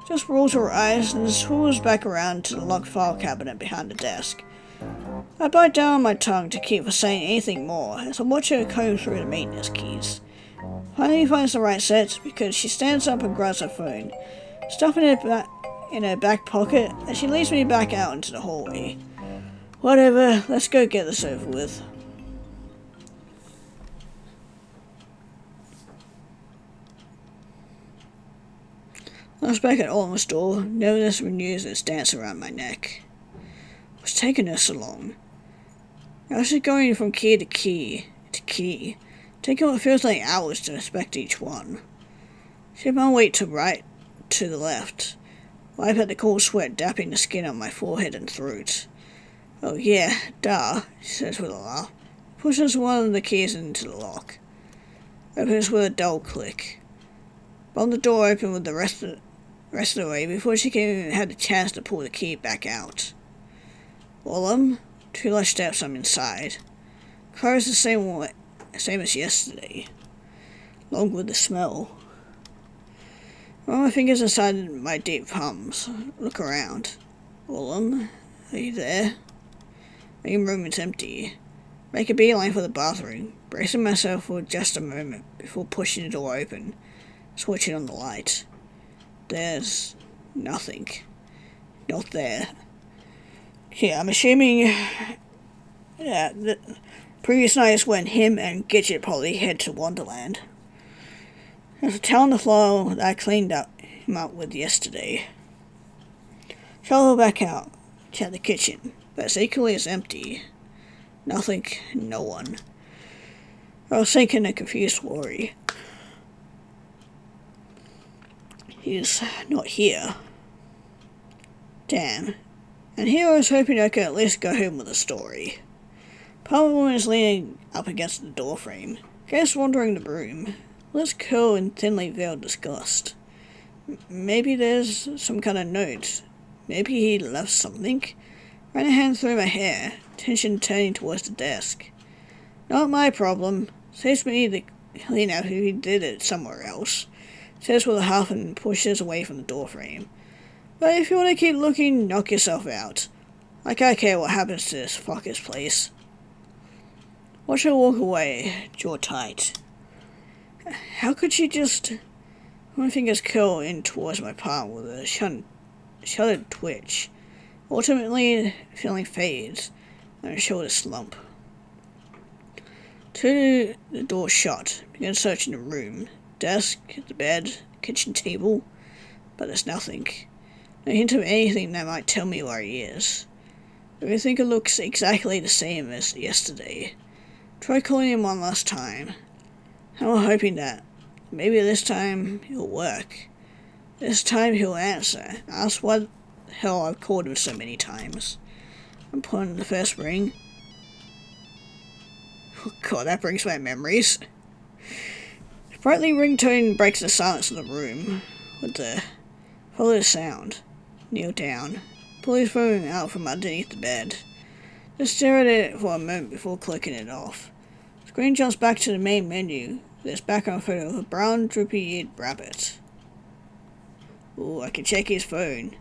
S1: Just rolls her eyes and swivels back around to the locked file cabinet behind the desk. I bite down on my tongue to keep from saying anything more as I watch her comb through the maintenance keys. Finally finds the right set because she stands up and grabs her phone, stuffing it back in her back pocket as she leads me back out into the hallway. Whatever, let's go get this over with. I was back at Orlam's door, nervous and renews its dance around my neck. What's taking her so long? I was just going from key to key to key, taking what feels like hours to inspect each one. Shift my weight to right, to the left. Wipe at the cold sweat dapping the skin on my forehead and throat. Oh yeah, duh, she says with a laugh. Pushes one of the keys into the lock. Opens with a dull click. Bombed the door open with the rest of the way before she even had the chance to pull the key back out. Orlam, 2 large steps, I'm inside. Car is the same as yesterday. Along with the smell. Run my fingers inside my deep palms. Look around. Orlam, are you there? Main room is empty. Make a beeline for the bathroom, bracing myself for just a moment before pushing the door open, switching on the light. There's nothing. Not there. Yeah, I'm assuming the previous night is when him and Gidget probably head to Wonderland. There's a towel on the floor that I cleaned him up with yesterday. Shallow back out, check the kitchen, but it's equally as empty. Nothing, no one. I was thinking a confused worry. He's not here. Damn. And here I was hoping I could at least go home with a story. Part of the woman is leaning up against the doorframe, gaze wandering the room, lips curled in thinly veiled disgust. Maybe there's some kind of note. Maybe he left something. Ran a hand through my hair, tension turning towards the desk. Not my problem. Saves me to clean out who he did it somewhere else. Says with a huff and pushes away from the doorframe. But if you want to keep looking, knock yourself out. Like I care what happens to this fucker's place. Watch her walk away, jaw tight. How could she just... My fingers curl in towards my palm with a shuddered twitch. Ultimately, feeling fades, and a shoulder slump. To the door shut, begin searching the room. Desk, the bed, kitchen table. But there's nothing. No hint of anything that might tell me where he is. Everything looks exactly the same as yesterday. Try calling him one last time. I'm hoping that maybe this time he'll work. This time he'll answer. Ask what the hell I've called him so many times. I'm pulling the first ring. Oh god, that brings back memories. The brightly ringtone breaks the silence of the room. With the follow the sound. Kneel down. Pull his phone out from underneath the bed. Just stare at it for a moment before clicking it off. Screen jumps back to the main menu. There's background photo of a brown, droopy-eared rabbit. Ooh, I can check his phone.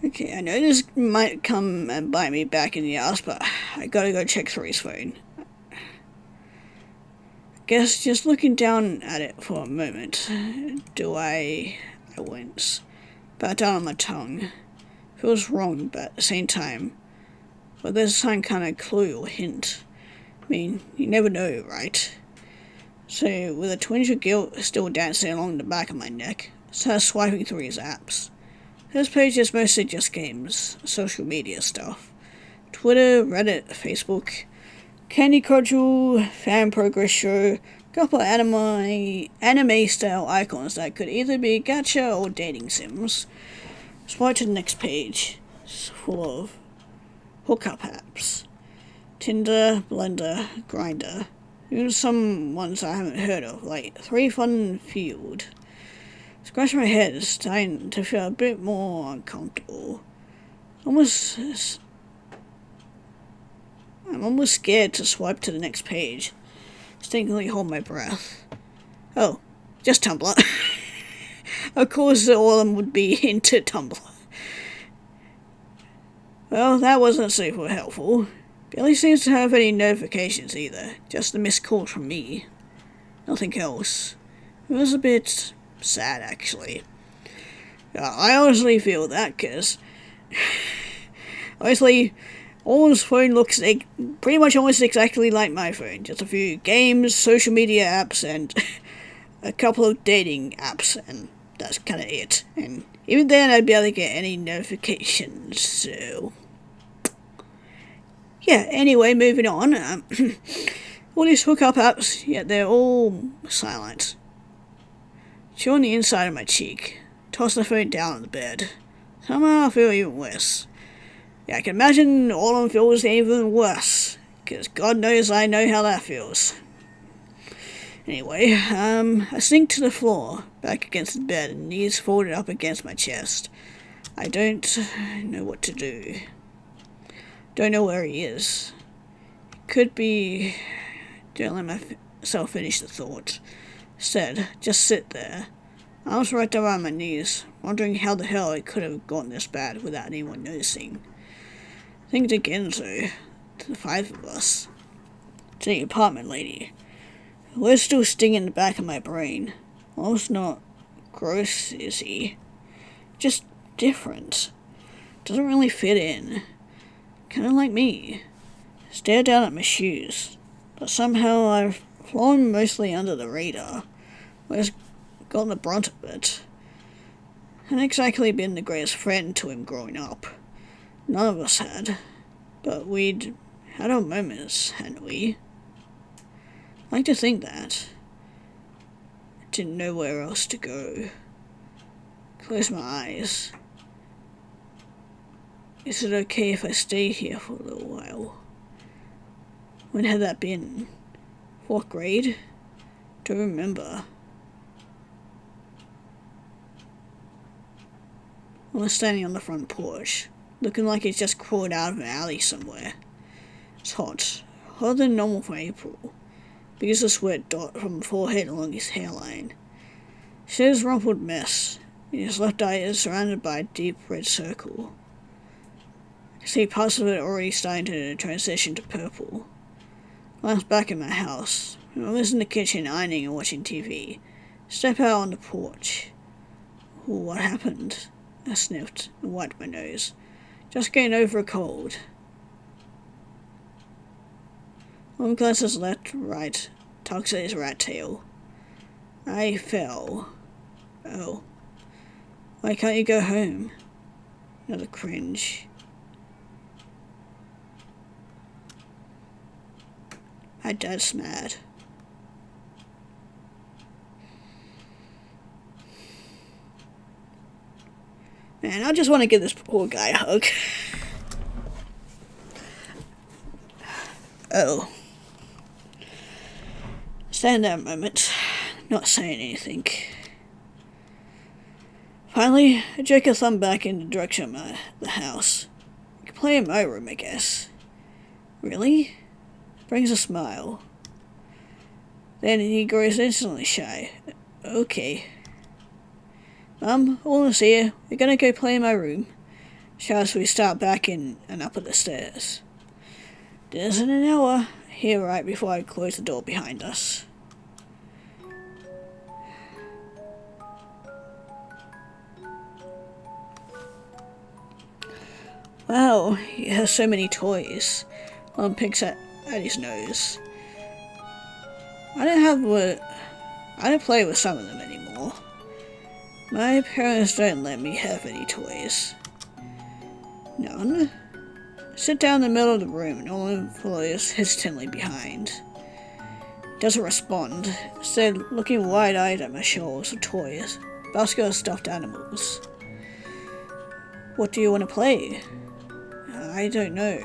S1: Okay, I know this might come and bite me back in the ass, but I gotta go check through his phone. Guess just looking down at it for a moment. I wince. Bat down on my tongue. Feels wrong, but at the same time, but there's some kind of clue or hint. I mean, you never know, right? So, with a twinge of guilt still dancing along the back of my neck, I start swiping through his apps. This page is mostly just games, social media stuff. Twitter, Reddit, Facebook, Candy Crush, fan progress show, couple of anime style icons that could either be gacha or dating sims. Swipe to the next page. It's full of hookup apps. Tinder, Blender, Grindr. Even some ones I haven't heard of, like 3 Fun Field. Scratch my head, starting to feel a bit more uncomfortable. I'm almost scared to swipe to the next page. Instinctively hold my breath. Oh, just Tumblr. Of course Orlam would be into Tumblr. Well, that wasn't super helpful. Barely seems to have any notifications either. Just a missed call from me. Nothing else. It was a bit sad, actually. I honestly feel that, because honestly, Orlam's phone looks pretty much almost exactly like my phone. Just a few games, social media apps, and a couple of dating apps, and that's kind of it. And even then, I'd be able to get any notifications, so... Yeah, anyway, moving on. All these hookup apps, yeah, they're all silent. Chew on the inside of my cheek. Toss the phone down on the bed. Somehow I feel even worse. Yeah, I can imagine Orlam feels even worse, because God knows I know how that feels. Anyway, I sink to the floor, back against the bed, and knees folded up against my chest. I don't know what to do. Don't know where he is. Could be... Don't let myself finish the thought. Instead, just sit there. Arms wrapped around my knees, wondering how the hell it could have gotten this bad without anyone noticing. Think again, though, to the 5 of us. To the apartment lady. We're still stinging in the back of my brain. Almost not gross, is he? Just different. Doesn't really fit in. Kinda like me. Stare down at my shoes. But somehow I've flown mostly under the radar. I've gotten the brunt of it. Hadn't exactly been the greatest friend to him growing up. None of us had. But we'd had our moments, hadn't we? I like to think that. I didn't know where else to go. Close my eyes. Is it okay if I stay here for a little while? When had that been? 4th grade? Don't remember. I was standing on the front porch, looking like it's just crawled out of an alley somewhere. It's hot. Hotter than normal for April. Because of sweat dot from forehead along his hairline. His rumpled mess. His left eye is surrounded by a deep red circle. I see parts of it already starting to transition to purple. Glance back at my house. I was in the kitchen ironing and watching TV. Step out on the porch. What happened? I sniffed and wiped my nose. Just getting over a cold. One glances left, right, tugs at his rat tail. I fell. Oh. Why can't you go home? Another cringe. My dad's mad. Man, I just want to give this poor guy a hug. Oh. Stand there a moment, not saying anything. Finally, I jerk a thumb back in the direction of the house. I can play in my room, I guess. Really? Brings a smile. Then he grows instantly shy. Okay. Mum, all is here. We're gonna go play in my room. Shouts we start back in and up at the stairs. Dinner's in an hour. Here right before I close the door behind us. Wow, he has so many toys. Mum picks at his nose. I don't play with some of them anymore. My parents don't let me have any toys. None? I sit down in the middle of the room and Orlam follows hesitantly behind. He doesn't respond, instead looking wide-eyed at my shawls of toys, basket of stuffed animals. What do you want to play? I don't know.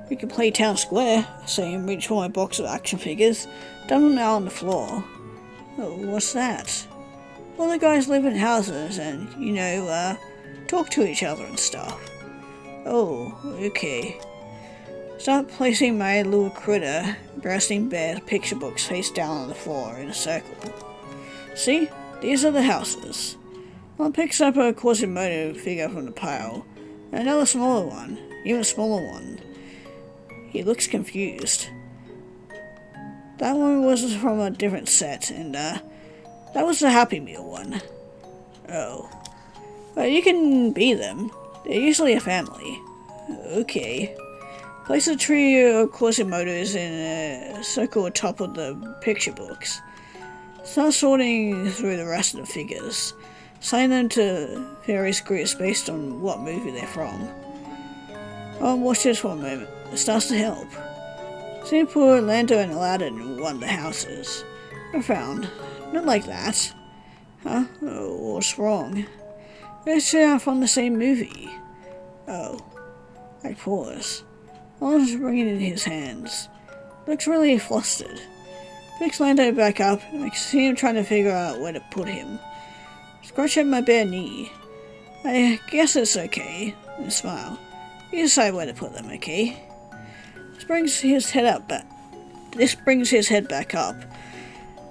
S1: We can play Town Square, I say and reach for my box of action figures, dump them out on the floor. Oh, what's that? All the guys live in houses and, talk to each other and stuff. Oh, okay. Start placing my little critter, bursting bear picture books face down on the floor in a circle. See? These are the houses. One picks up a Quasimodo figure from the pile. Another smaller one. Even smaller one. He looks confused. That one was from a different set, and that was the Happy Meal one. Oh. But you can be them. They're usually a family. Okay. Place a trio of Quasimodos in a circle atop of the picture books. Start sorting through the rest of the figures. Assign them to various groups based on what movie they're from. Watch this for a moment. It starts to help. See poor Orlando and Aladdin in one of the houses. Profound. Not like that. Huh? Oh, what's wrong? They're from the same movie. Oh. I pause. Orlam's bringing in his hands. Looks really flustered. Picks Lando back up, and I can see him trying to figure out where to put him. Scratch at my bare knee. I guess it's okay. And smile. You decide where to put them, okay? This brings his head back up,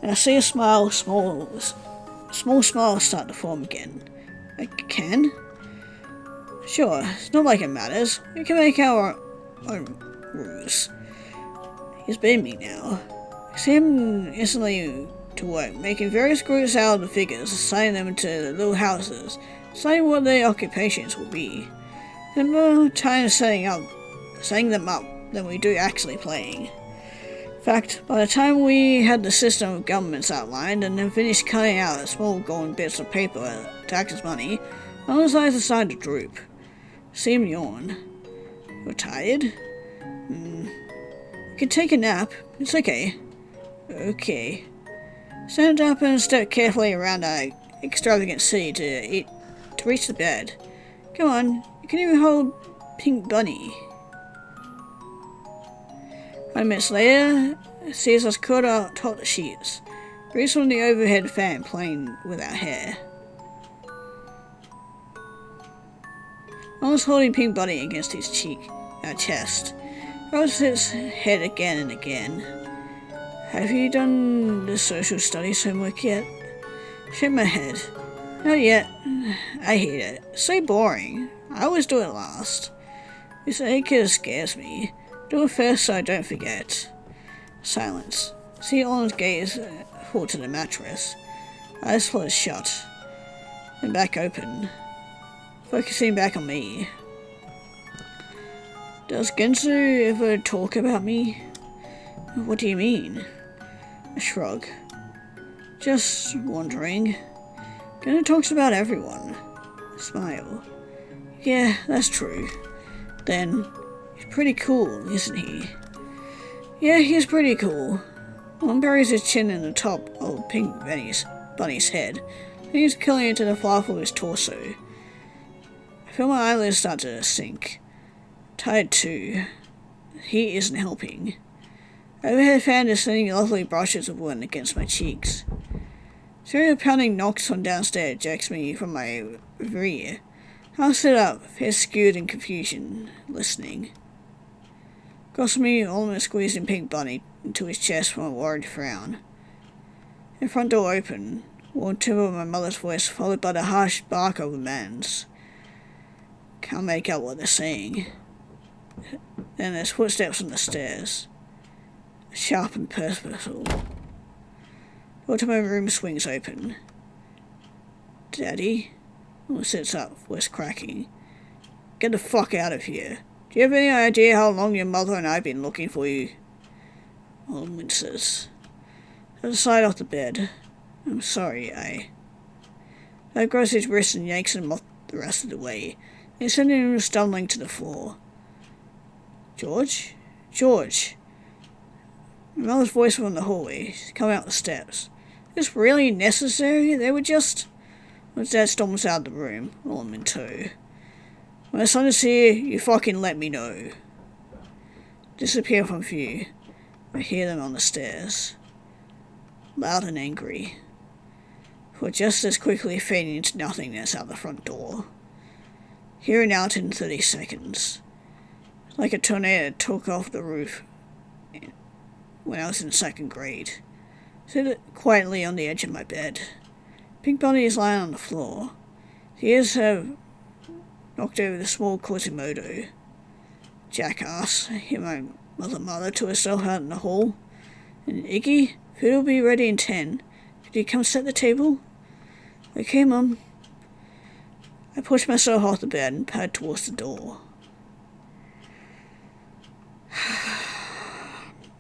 S1: and I see a small smile start to form again. I can? Sure, it's not like it matters. We can make our own rules. He's been me now. I see him instantly to work, making various groups out of the figures, assigning them to the little houses, deciding what their occupations will be. Then more time setting them up than we do actually playing. In fact, by the time we had the system of governments outlined and then finished cutting out small golden bits of paper to act as money, Alan's eyes decided to droop. See him yawn. You're tired? You can take a nap. It's okay. Okay. Stand up and step carefully around our extravagant city to reach the bed. Come on, you can even hold Pink Bunny. 5 minutes later, sees us curled out atop the sheets. Breeze from the overhead fan playing with our hair. I was holding Pink Bunny against his chest. Rubs his head again and again. Have you done the social studies homework yet? Shake my head. Not yet. I hate it. It's so boring. I always do it last. This acre scares me. Do it first so I don't forget. Silence. See Owen's gaze fall to the mattress. Eyes closed shut. Then back open. Focusing back on me. Does Gensu ever talk about me? What do you mean? A shrug. Just wondering. Gensu talks about everyone. A smile. Yeah, that's true. Then, he's pretty cool, isn't he? Yeah, he's pretty cool. One buries his chin in the top of Pink Bunny's head, and he's curling into the fluff of his torso. I feel my eyelids start to sink. Tired too. Heat isn't helping. Overhead fan is sending lovely brushes of wind against my cheeks. Serial pounding knocks from downstairs ejects me from my rear. I'll sit up, face skewed in confusion, listening. Across me, almost squeezing Pink Bunny into his chest from a worried frown. The front door open, warm timbre of my mother's voice followed by the harsh bark of a man's. Can't make out what they're saying. Then there's footsteps on the stairs. Sharp and purposeful. The door to my room swings open. Daddy? Mom sits up, voice cracking. Get the fuck out of here. Do you have any idea how long your mother and I have been looking for you? Mom winces. I slide off the bed. I'm sorry, I grabs his wrist and yanks him off the rest of the way. He's sending him stumbling to the floor. George? George! My mother's voice from the hallway. She's coming out the steps. Is this really necessary? They were just... Once Dad storms out of the room, Orlam in tow. When my son is here, you fucking let me know. Disappear from view. I hear them on the stairs. Loud and angry. For just as quickly fading into nothingness out the front door. Here and out in 30 seconds. like a tornado took off the roof when I was in 2nd grade. Sit quietly on the edge of my bed. Pink Bunny is lying on the floor. The ears have knocked over the small Quasimodo. Jackass, hear my mother to herself out in the hall. And Iggy, food will be ready in 10. Could you come set the table? Okay, Mum. I pushed myself off the bed and padded towards the door.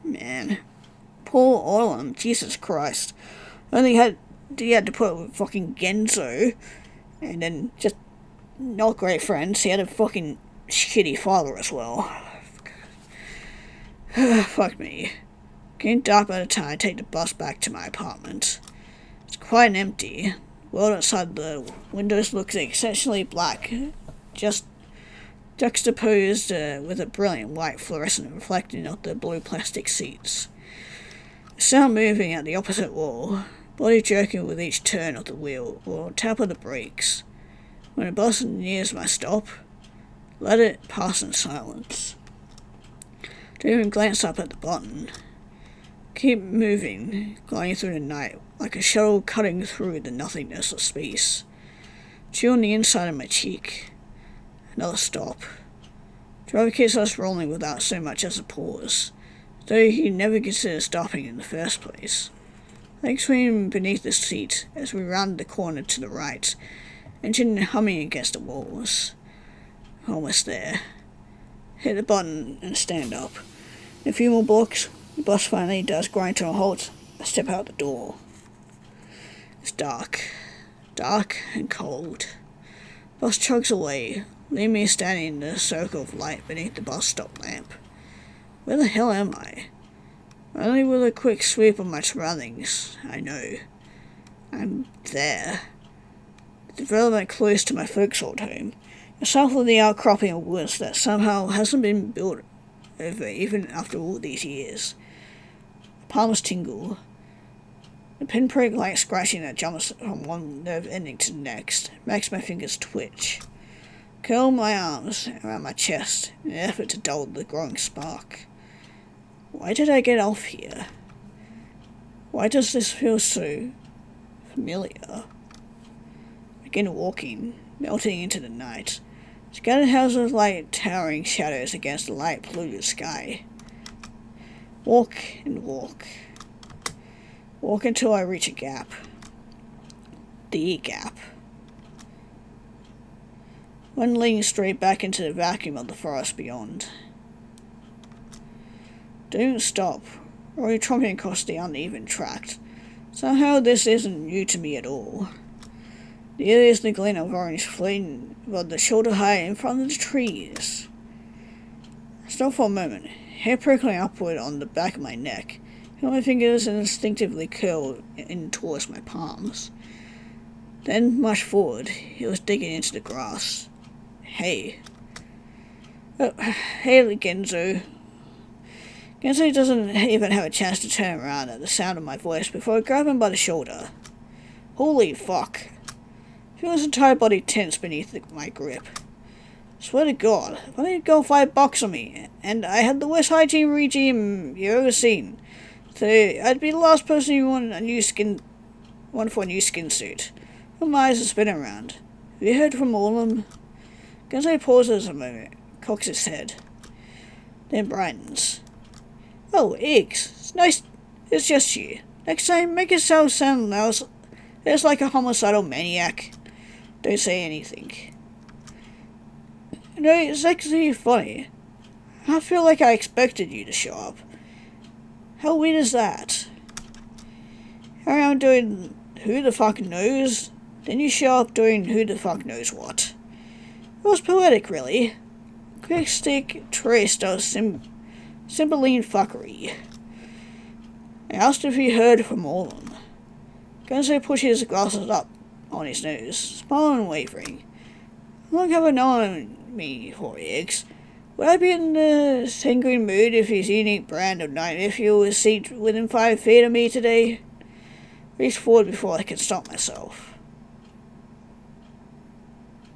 S1: Man. Poor Orlam, Jesus Christ. He had to put up with fucking Genzo, and then just not great friends. He had a fucking shitty father as well. Fuck me. Getting dark by the time I take the bus back to my apartment. It's quite empty. The world outside the windows looks exceptionally black, just juxtaposed with a brilliant white fluorescent reflecting off the blue plastic seats. The sound moving at the opposite wall, body jerking with each turn of the wheel or tap of the brakes. When a bus nears my stop, let it pass in silence. Don't even glance up at the button. Keep moving, gliding through the night, like a shuttle cutting through the nothingness of space. Chew on the inside of my cheek. Another stop. Driver keeps us rolling without so much as a pause, though he never considered stopping in the first place. Legs swinging beneath the seat as we rounded the corner to the right, engine humming against the walls. Almost there. Hit the button and stand up. In a few more blocks, the bus finally does grind to a halt. I step out the door. It's dark. Dark and cold. Bus chugs away, leaving me standing in the circle of light beneath the bus stop lamp. Where the hell am I? Only with a quick sweep of my surroundings, I know. I'm there. The development close to my folks' old home, south of the outcropping of woods that somehow hasn't been built over even after all these years. The palms tingle. The pinprick-like scratching that jumps from one nerve ending to the next makes my fingers twitch. Curl my arms around my chest in an effort to dull the growing spark. Why did I get off here? Why does this feel so familiar? I begin walking, melting into the night. Scattered houses of light towering shadows against the light polluted sky. Walk and walk. Walk until I reach a gap. The gap. One leading straight back into the vacuum of the forest beyond. Don't stop, or you're tromping across the uneven track. Somehow this isn't new to me at all. There is the glint of orange flame above the shoulder height in front of the trees. I stop for a moment, hair prickling upward on the back of my neck. Feel my fingers instinctively curl in towards my palms. Then march forward. He was digging into the grass. Hey. Oh, hey, Genzo. Genzo doesn't even have a chance to turn around at the sound of my voice before I grab him by the shoulder. Holy fuck. Feel his entire body tense beneath my grip. Swear to God, if I didn't go $5 on me, and I had the worst hygiene regime you've ever seen, so I'd be the last person who wanted one for a new skin suit. My eyes are spinning around. Have you heard from Orlam? Genzo pauses a moment, cocks his head, then brightens. Oh, Iggs, it's nice. It's just you. Next time, make yourself sound less like a homicidal maniac. Don't say anything. You know, it's actually funny. I feel like I expected you to show up. How weird is that? Here I am doing who the fuck knows, then you show up doing who the fuck knows what. It was poetic, really. Quick stick traced of Cymbeline fuckery. I asked if he heard from Orlam. Genzo pushes his glasses up on his nose, smiling and wavering. How long have I known me for, Iggs? Would I be in the sanguine mood if his unique brand of night nephew was seated within 5 feet of me today? Reached forward before I could stop myself.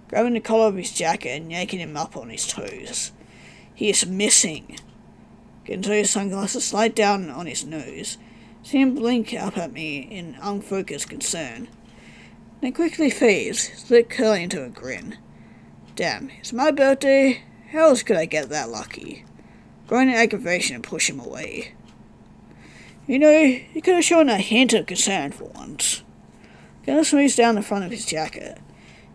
S1: Grabbing the collar of his jacket and yanking him up on his toes. He is missing. Genzo's sunglasses slide down on his nose. See him blink up at me in unfocused concern. Then quickly fades, his lip curling into a grin. Damn, it's my birthday? How else could I get that lucky? Groan in aggravation and push him away. You know, you could have shown a hint of concern for once. Gunnar smooths down the front of his jacket.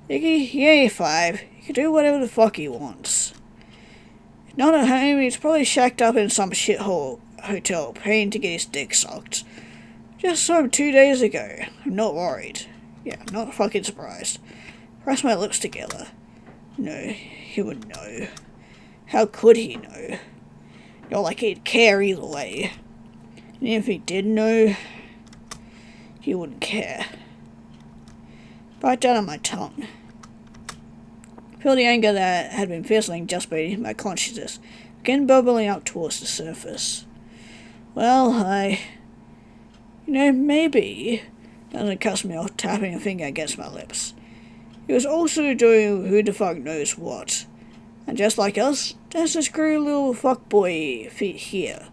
S1: Iggy, he ain't 5. He can do whatever the fuck he wants. If not at home, he's probably shacked up in some shithole hotel, paying to get his dick sucked. Just saw him 2 days ago. I'm not worried. Yeah, I'm not fucking surprised. Press my lips together. No, he would know. How could he know? Not like he'd care either way. And if he did know, he wouldn't care. Bite down on my tongue. Feel the anger that had been fizzling just beneath my consciousness, again bubbling up towards the surface. Well, maybe, doesn't cuss me off, tapping a finger against my lips. He was also doing who the fuck knows what. And just like us, there's this screwy little fuckboy feet here.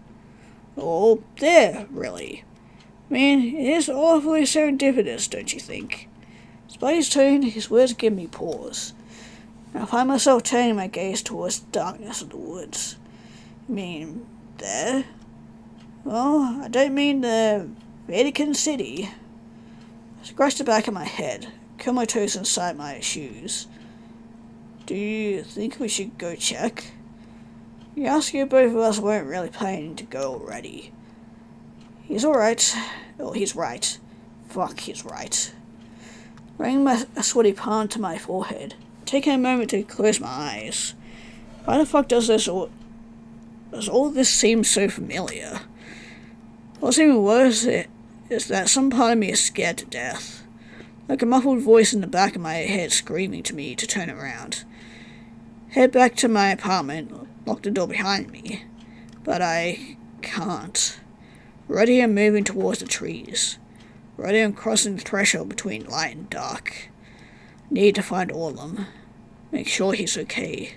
S1: Or there, really. I mean, it is awfully serendipitous, don't you think? Despite his tone, his words give me pause. I find myself turning my gaze towards the darkness of the woods. You mean, there? Well, I don't mean the Vatican City. I scratch the back of my head, curl my toes inside my shoes. Do you think we should go check? You ask if both of us weren't really planning to go already. He's alright. Oh, he's right. Fuck, he's right. Bringing my sweaty palm to my forehead, taking a moment to close my eyes. Why the fuck does all this seem so familiar? What's even worse is that some part of me is scared to death. Like a muffled voice in the back of my head screaming to me to turn around. Head back to my apartment, lock the door behind me. But I can't. Already I'm moving towards the trees. Already I'm crossing the threshold between light and dark. Need to find Orlam. Make sure he's okay.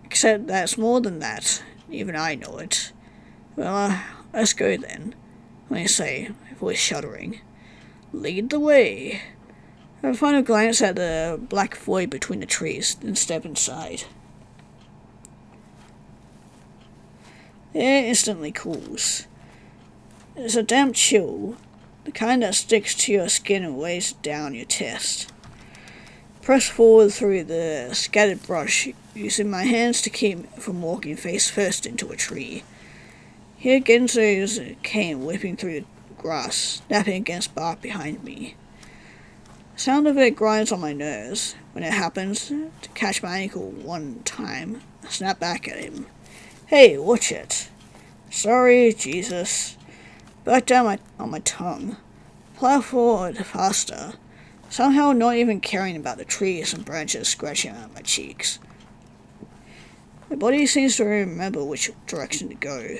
S1: Except that it's more than that. Even I know it. Well, let's go then. I say, my voice shuddering. Lead the way. I have a final glance at the black void between the trees, then step inside. The air instantly cools. It's a damp chill, the kind that sticks to your skin and weighs down your chest. Press forward through the scattered brush, using my hands to keep from walking face first into a tree. Here Genzo's cane whipping through the grass, snapping against bark behind me. The sound of it grinds on my nerves. When it happens, to catch my ankle one time, I snap back at him. Hey, watch it. Sorry, Jesus. Back down on my tongue. Plow forward faster. Somehow not even caring about the trees and branches scratching at my cheeks. My body seems to remember which direction to go.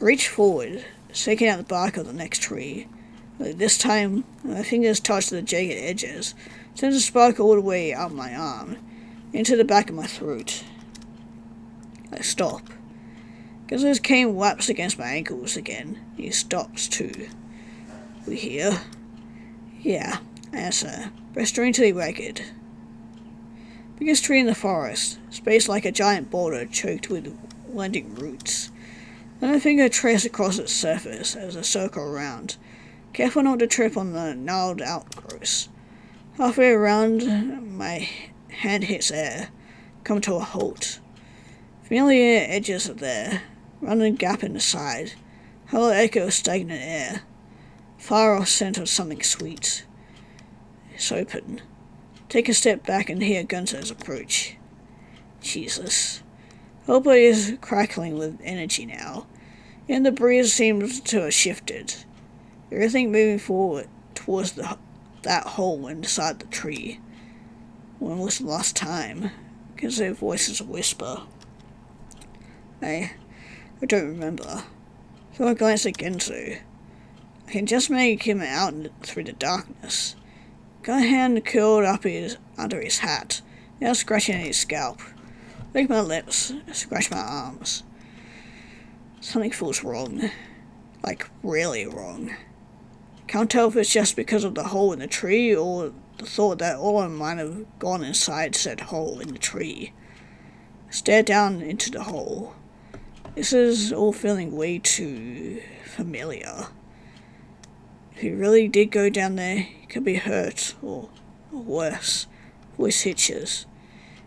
S1: Reach forward, shaking out the bark of the next tree. This time, my fingers touch the jagged edges, sends a spark all the way up my arm, into the back of my throat. I stop. Genzo's cane whaps against my ankles again. He stops too. We hear? Yeah, I answer, breast strangely ragged. Biggest tree in the forest, spaced like a giant boulder choked with winding roots. Then my finger traces across its surface as I circle around, careful not to trip on the gnarled outgrowths. Halfway around, my hand hits air, come to a halt. Familiar edges are there, rounded gap in the side, hollow echo of stagnant air, far off scent of something sweet. It's open. Take a step back and hear Genzo's approach. Jesus. Hope is crackling with energy now, and the breeze seems to have shifted. Everything moving forward towards that hole inside the tree. When was the last time? Genzo's voice is a whisper. I don't remember. So I glance at Genzo. I can just make him out through the darkness. Got a hand curled up under his hat, now scratching at his scalp. lick my lips, scratch my arms. Something feels wrong. Like, really wrong. Can't tell if it's just because of the hole in the tree or the thought that Orlam might have gone inside said hole in the tree. I stare down into the hole. This is all feeling way too familiar. If he really did go down there, he could be hurt, or worse, voice hitches.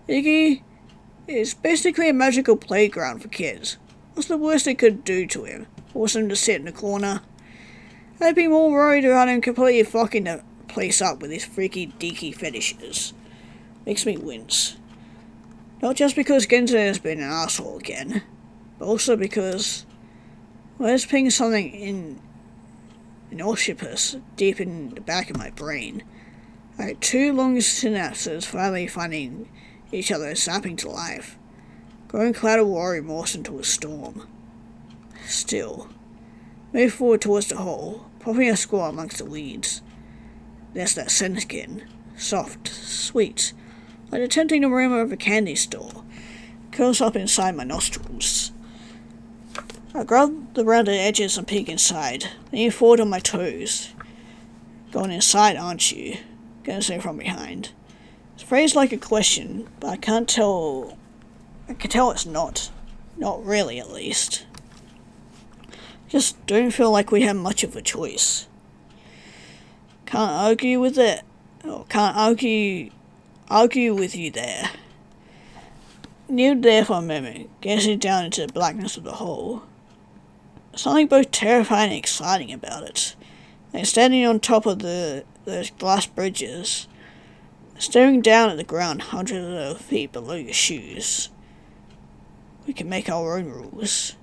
S1: Iggy is basically a magical playground for kids. What's the worst they could do to him? Force him to sit in the corner? I'd be more worried about him completely fucking the place up with his freaky deaky fetishes. Makes me wince. Not just because Genzo has been an asshole again, but also because there's ping something in an octopus deep in the back of my brain. I had 2 long synapses finally finding each other, snapping to life. Growing cloud of worry morphs into a storm. Still, move forward towards the hole, popping a squat amongst the weeds. There's that scent again, soft, sweet, like the tempting aroma of a candy store, curls up inside my nostrils. I grab the rounded edges and peek inside, leaning forward on my toes. Going inside, aren't you? Gonna say from behind. It's phrased like a question, but I can tell it's not. Not really, at least. Just don't feel like we have much of a choice. Can't argue with it. Or can't argue with you there. Kneeled there for a moment, gazing down into the blackness of the hole. Something both terrifying and exciting about it. Like standing on top of those glass bridges, staring down at the ground hundreds of feet below your shoes. We can make our own rules.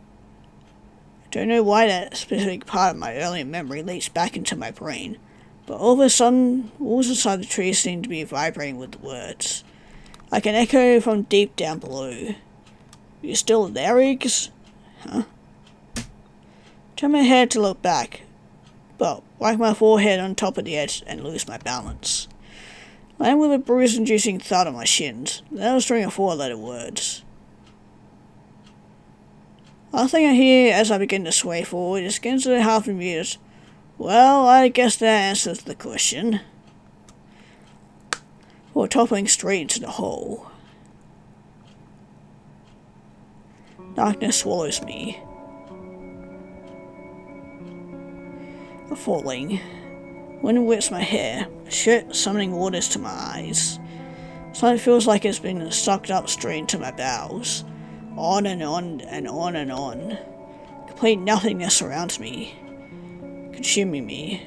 S1: I don't know why that specific part of my earlier memory leaks back into my brain, but all of a sudden, walls inside the tree seem to be vibrating with the words, like an echo from deep down below. You still there, Iggs? Huh? Turn my head to look back, but whack my forehead on top of the edge and lose my balance. Land with a bruise-inducing thud on my shins, then a string of 4-letter words. Last thing I hear as I begin to sway forward is Genzo half amused. Well, I guess that answers the question. Or toppling straight into the hole. Darkness swallows me. Falling. Wind whips my hair, shirt summoning waters to my eyes. Something feels like it's been sucked up straight into my bowels. On and on and on and on. Complete nothingness surrounds me, consuming me.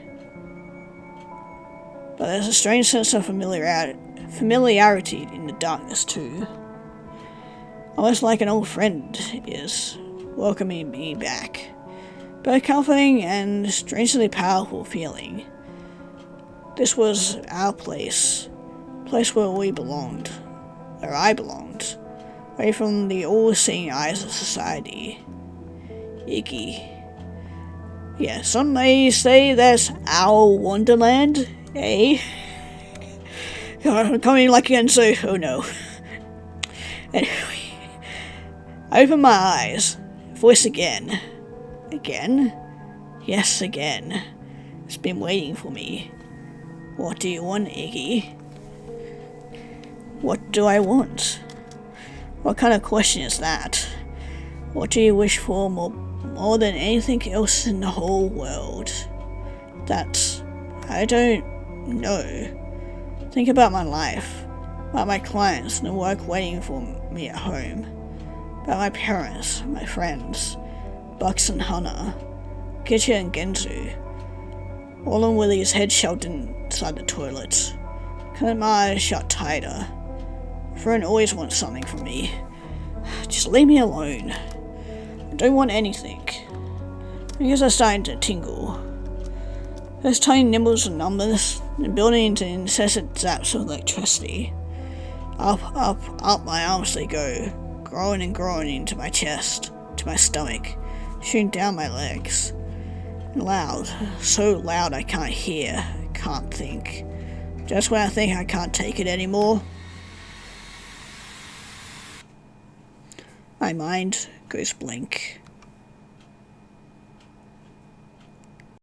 S1: But there's a strange sense of familiarity in the darkness too. Almost like an old friend is welcoming me back. But a comforting and strangely powerful feeling. This was our place. Place where we belonged. Where I belonged. Away from the all-seeing eyes of society. Icky. Yeah, some may say that's our Wonderland, eh? Coming like again, so oh no. Anyway, I open my eyes. Voice again. Again? Yes, again. It's been waiting for me. What do you want, Iggy? What do I want? What kind of question is that? What do you wish for more than anything else in the whole world? That I don't know. Think about my life, about my clients and the work waiting for me at home, about my parents, my friends, Bucks and Hana, Kitcha and Genzu, Orlam with his head shoved inside the toilet. Can't my eyes shut tighter. Friend always wants something from me. Just leave me alone. I don't want anything. Fingers are starting to tingle. First tiny nibbles of numbness, then building into incessant zaps of electricity. Up my arms they go, growing and growing into my chest, to my stomach, shooting down my legs. And loud, so loud I can't hear, can't think. Just when I think I can't take it anymore. My mind goes blank.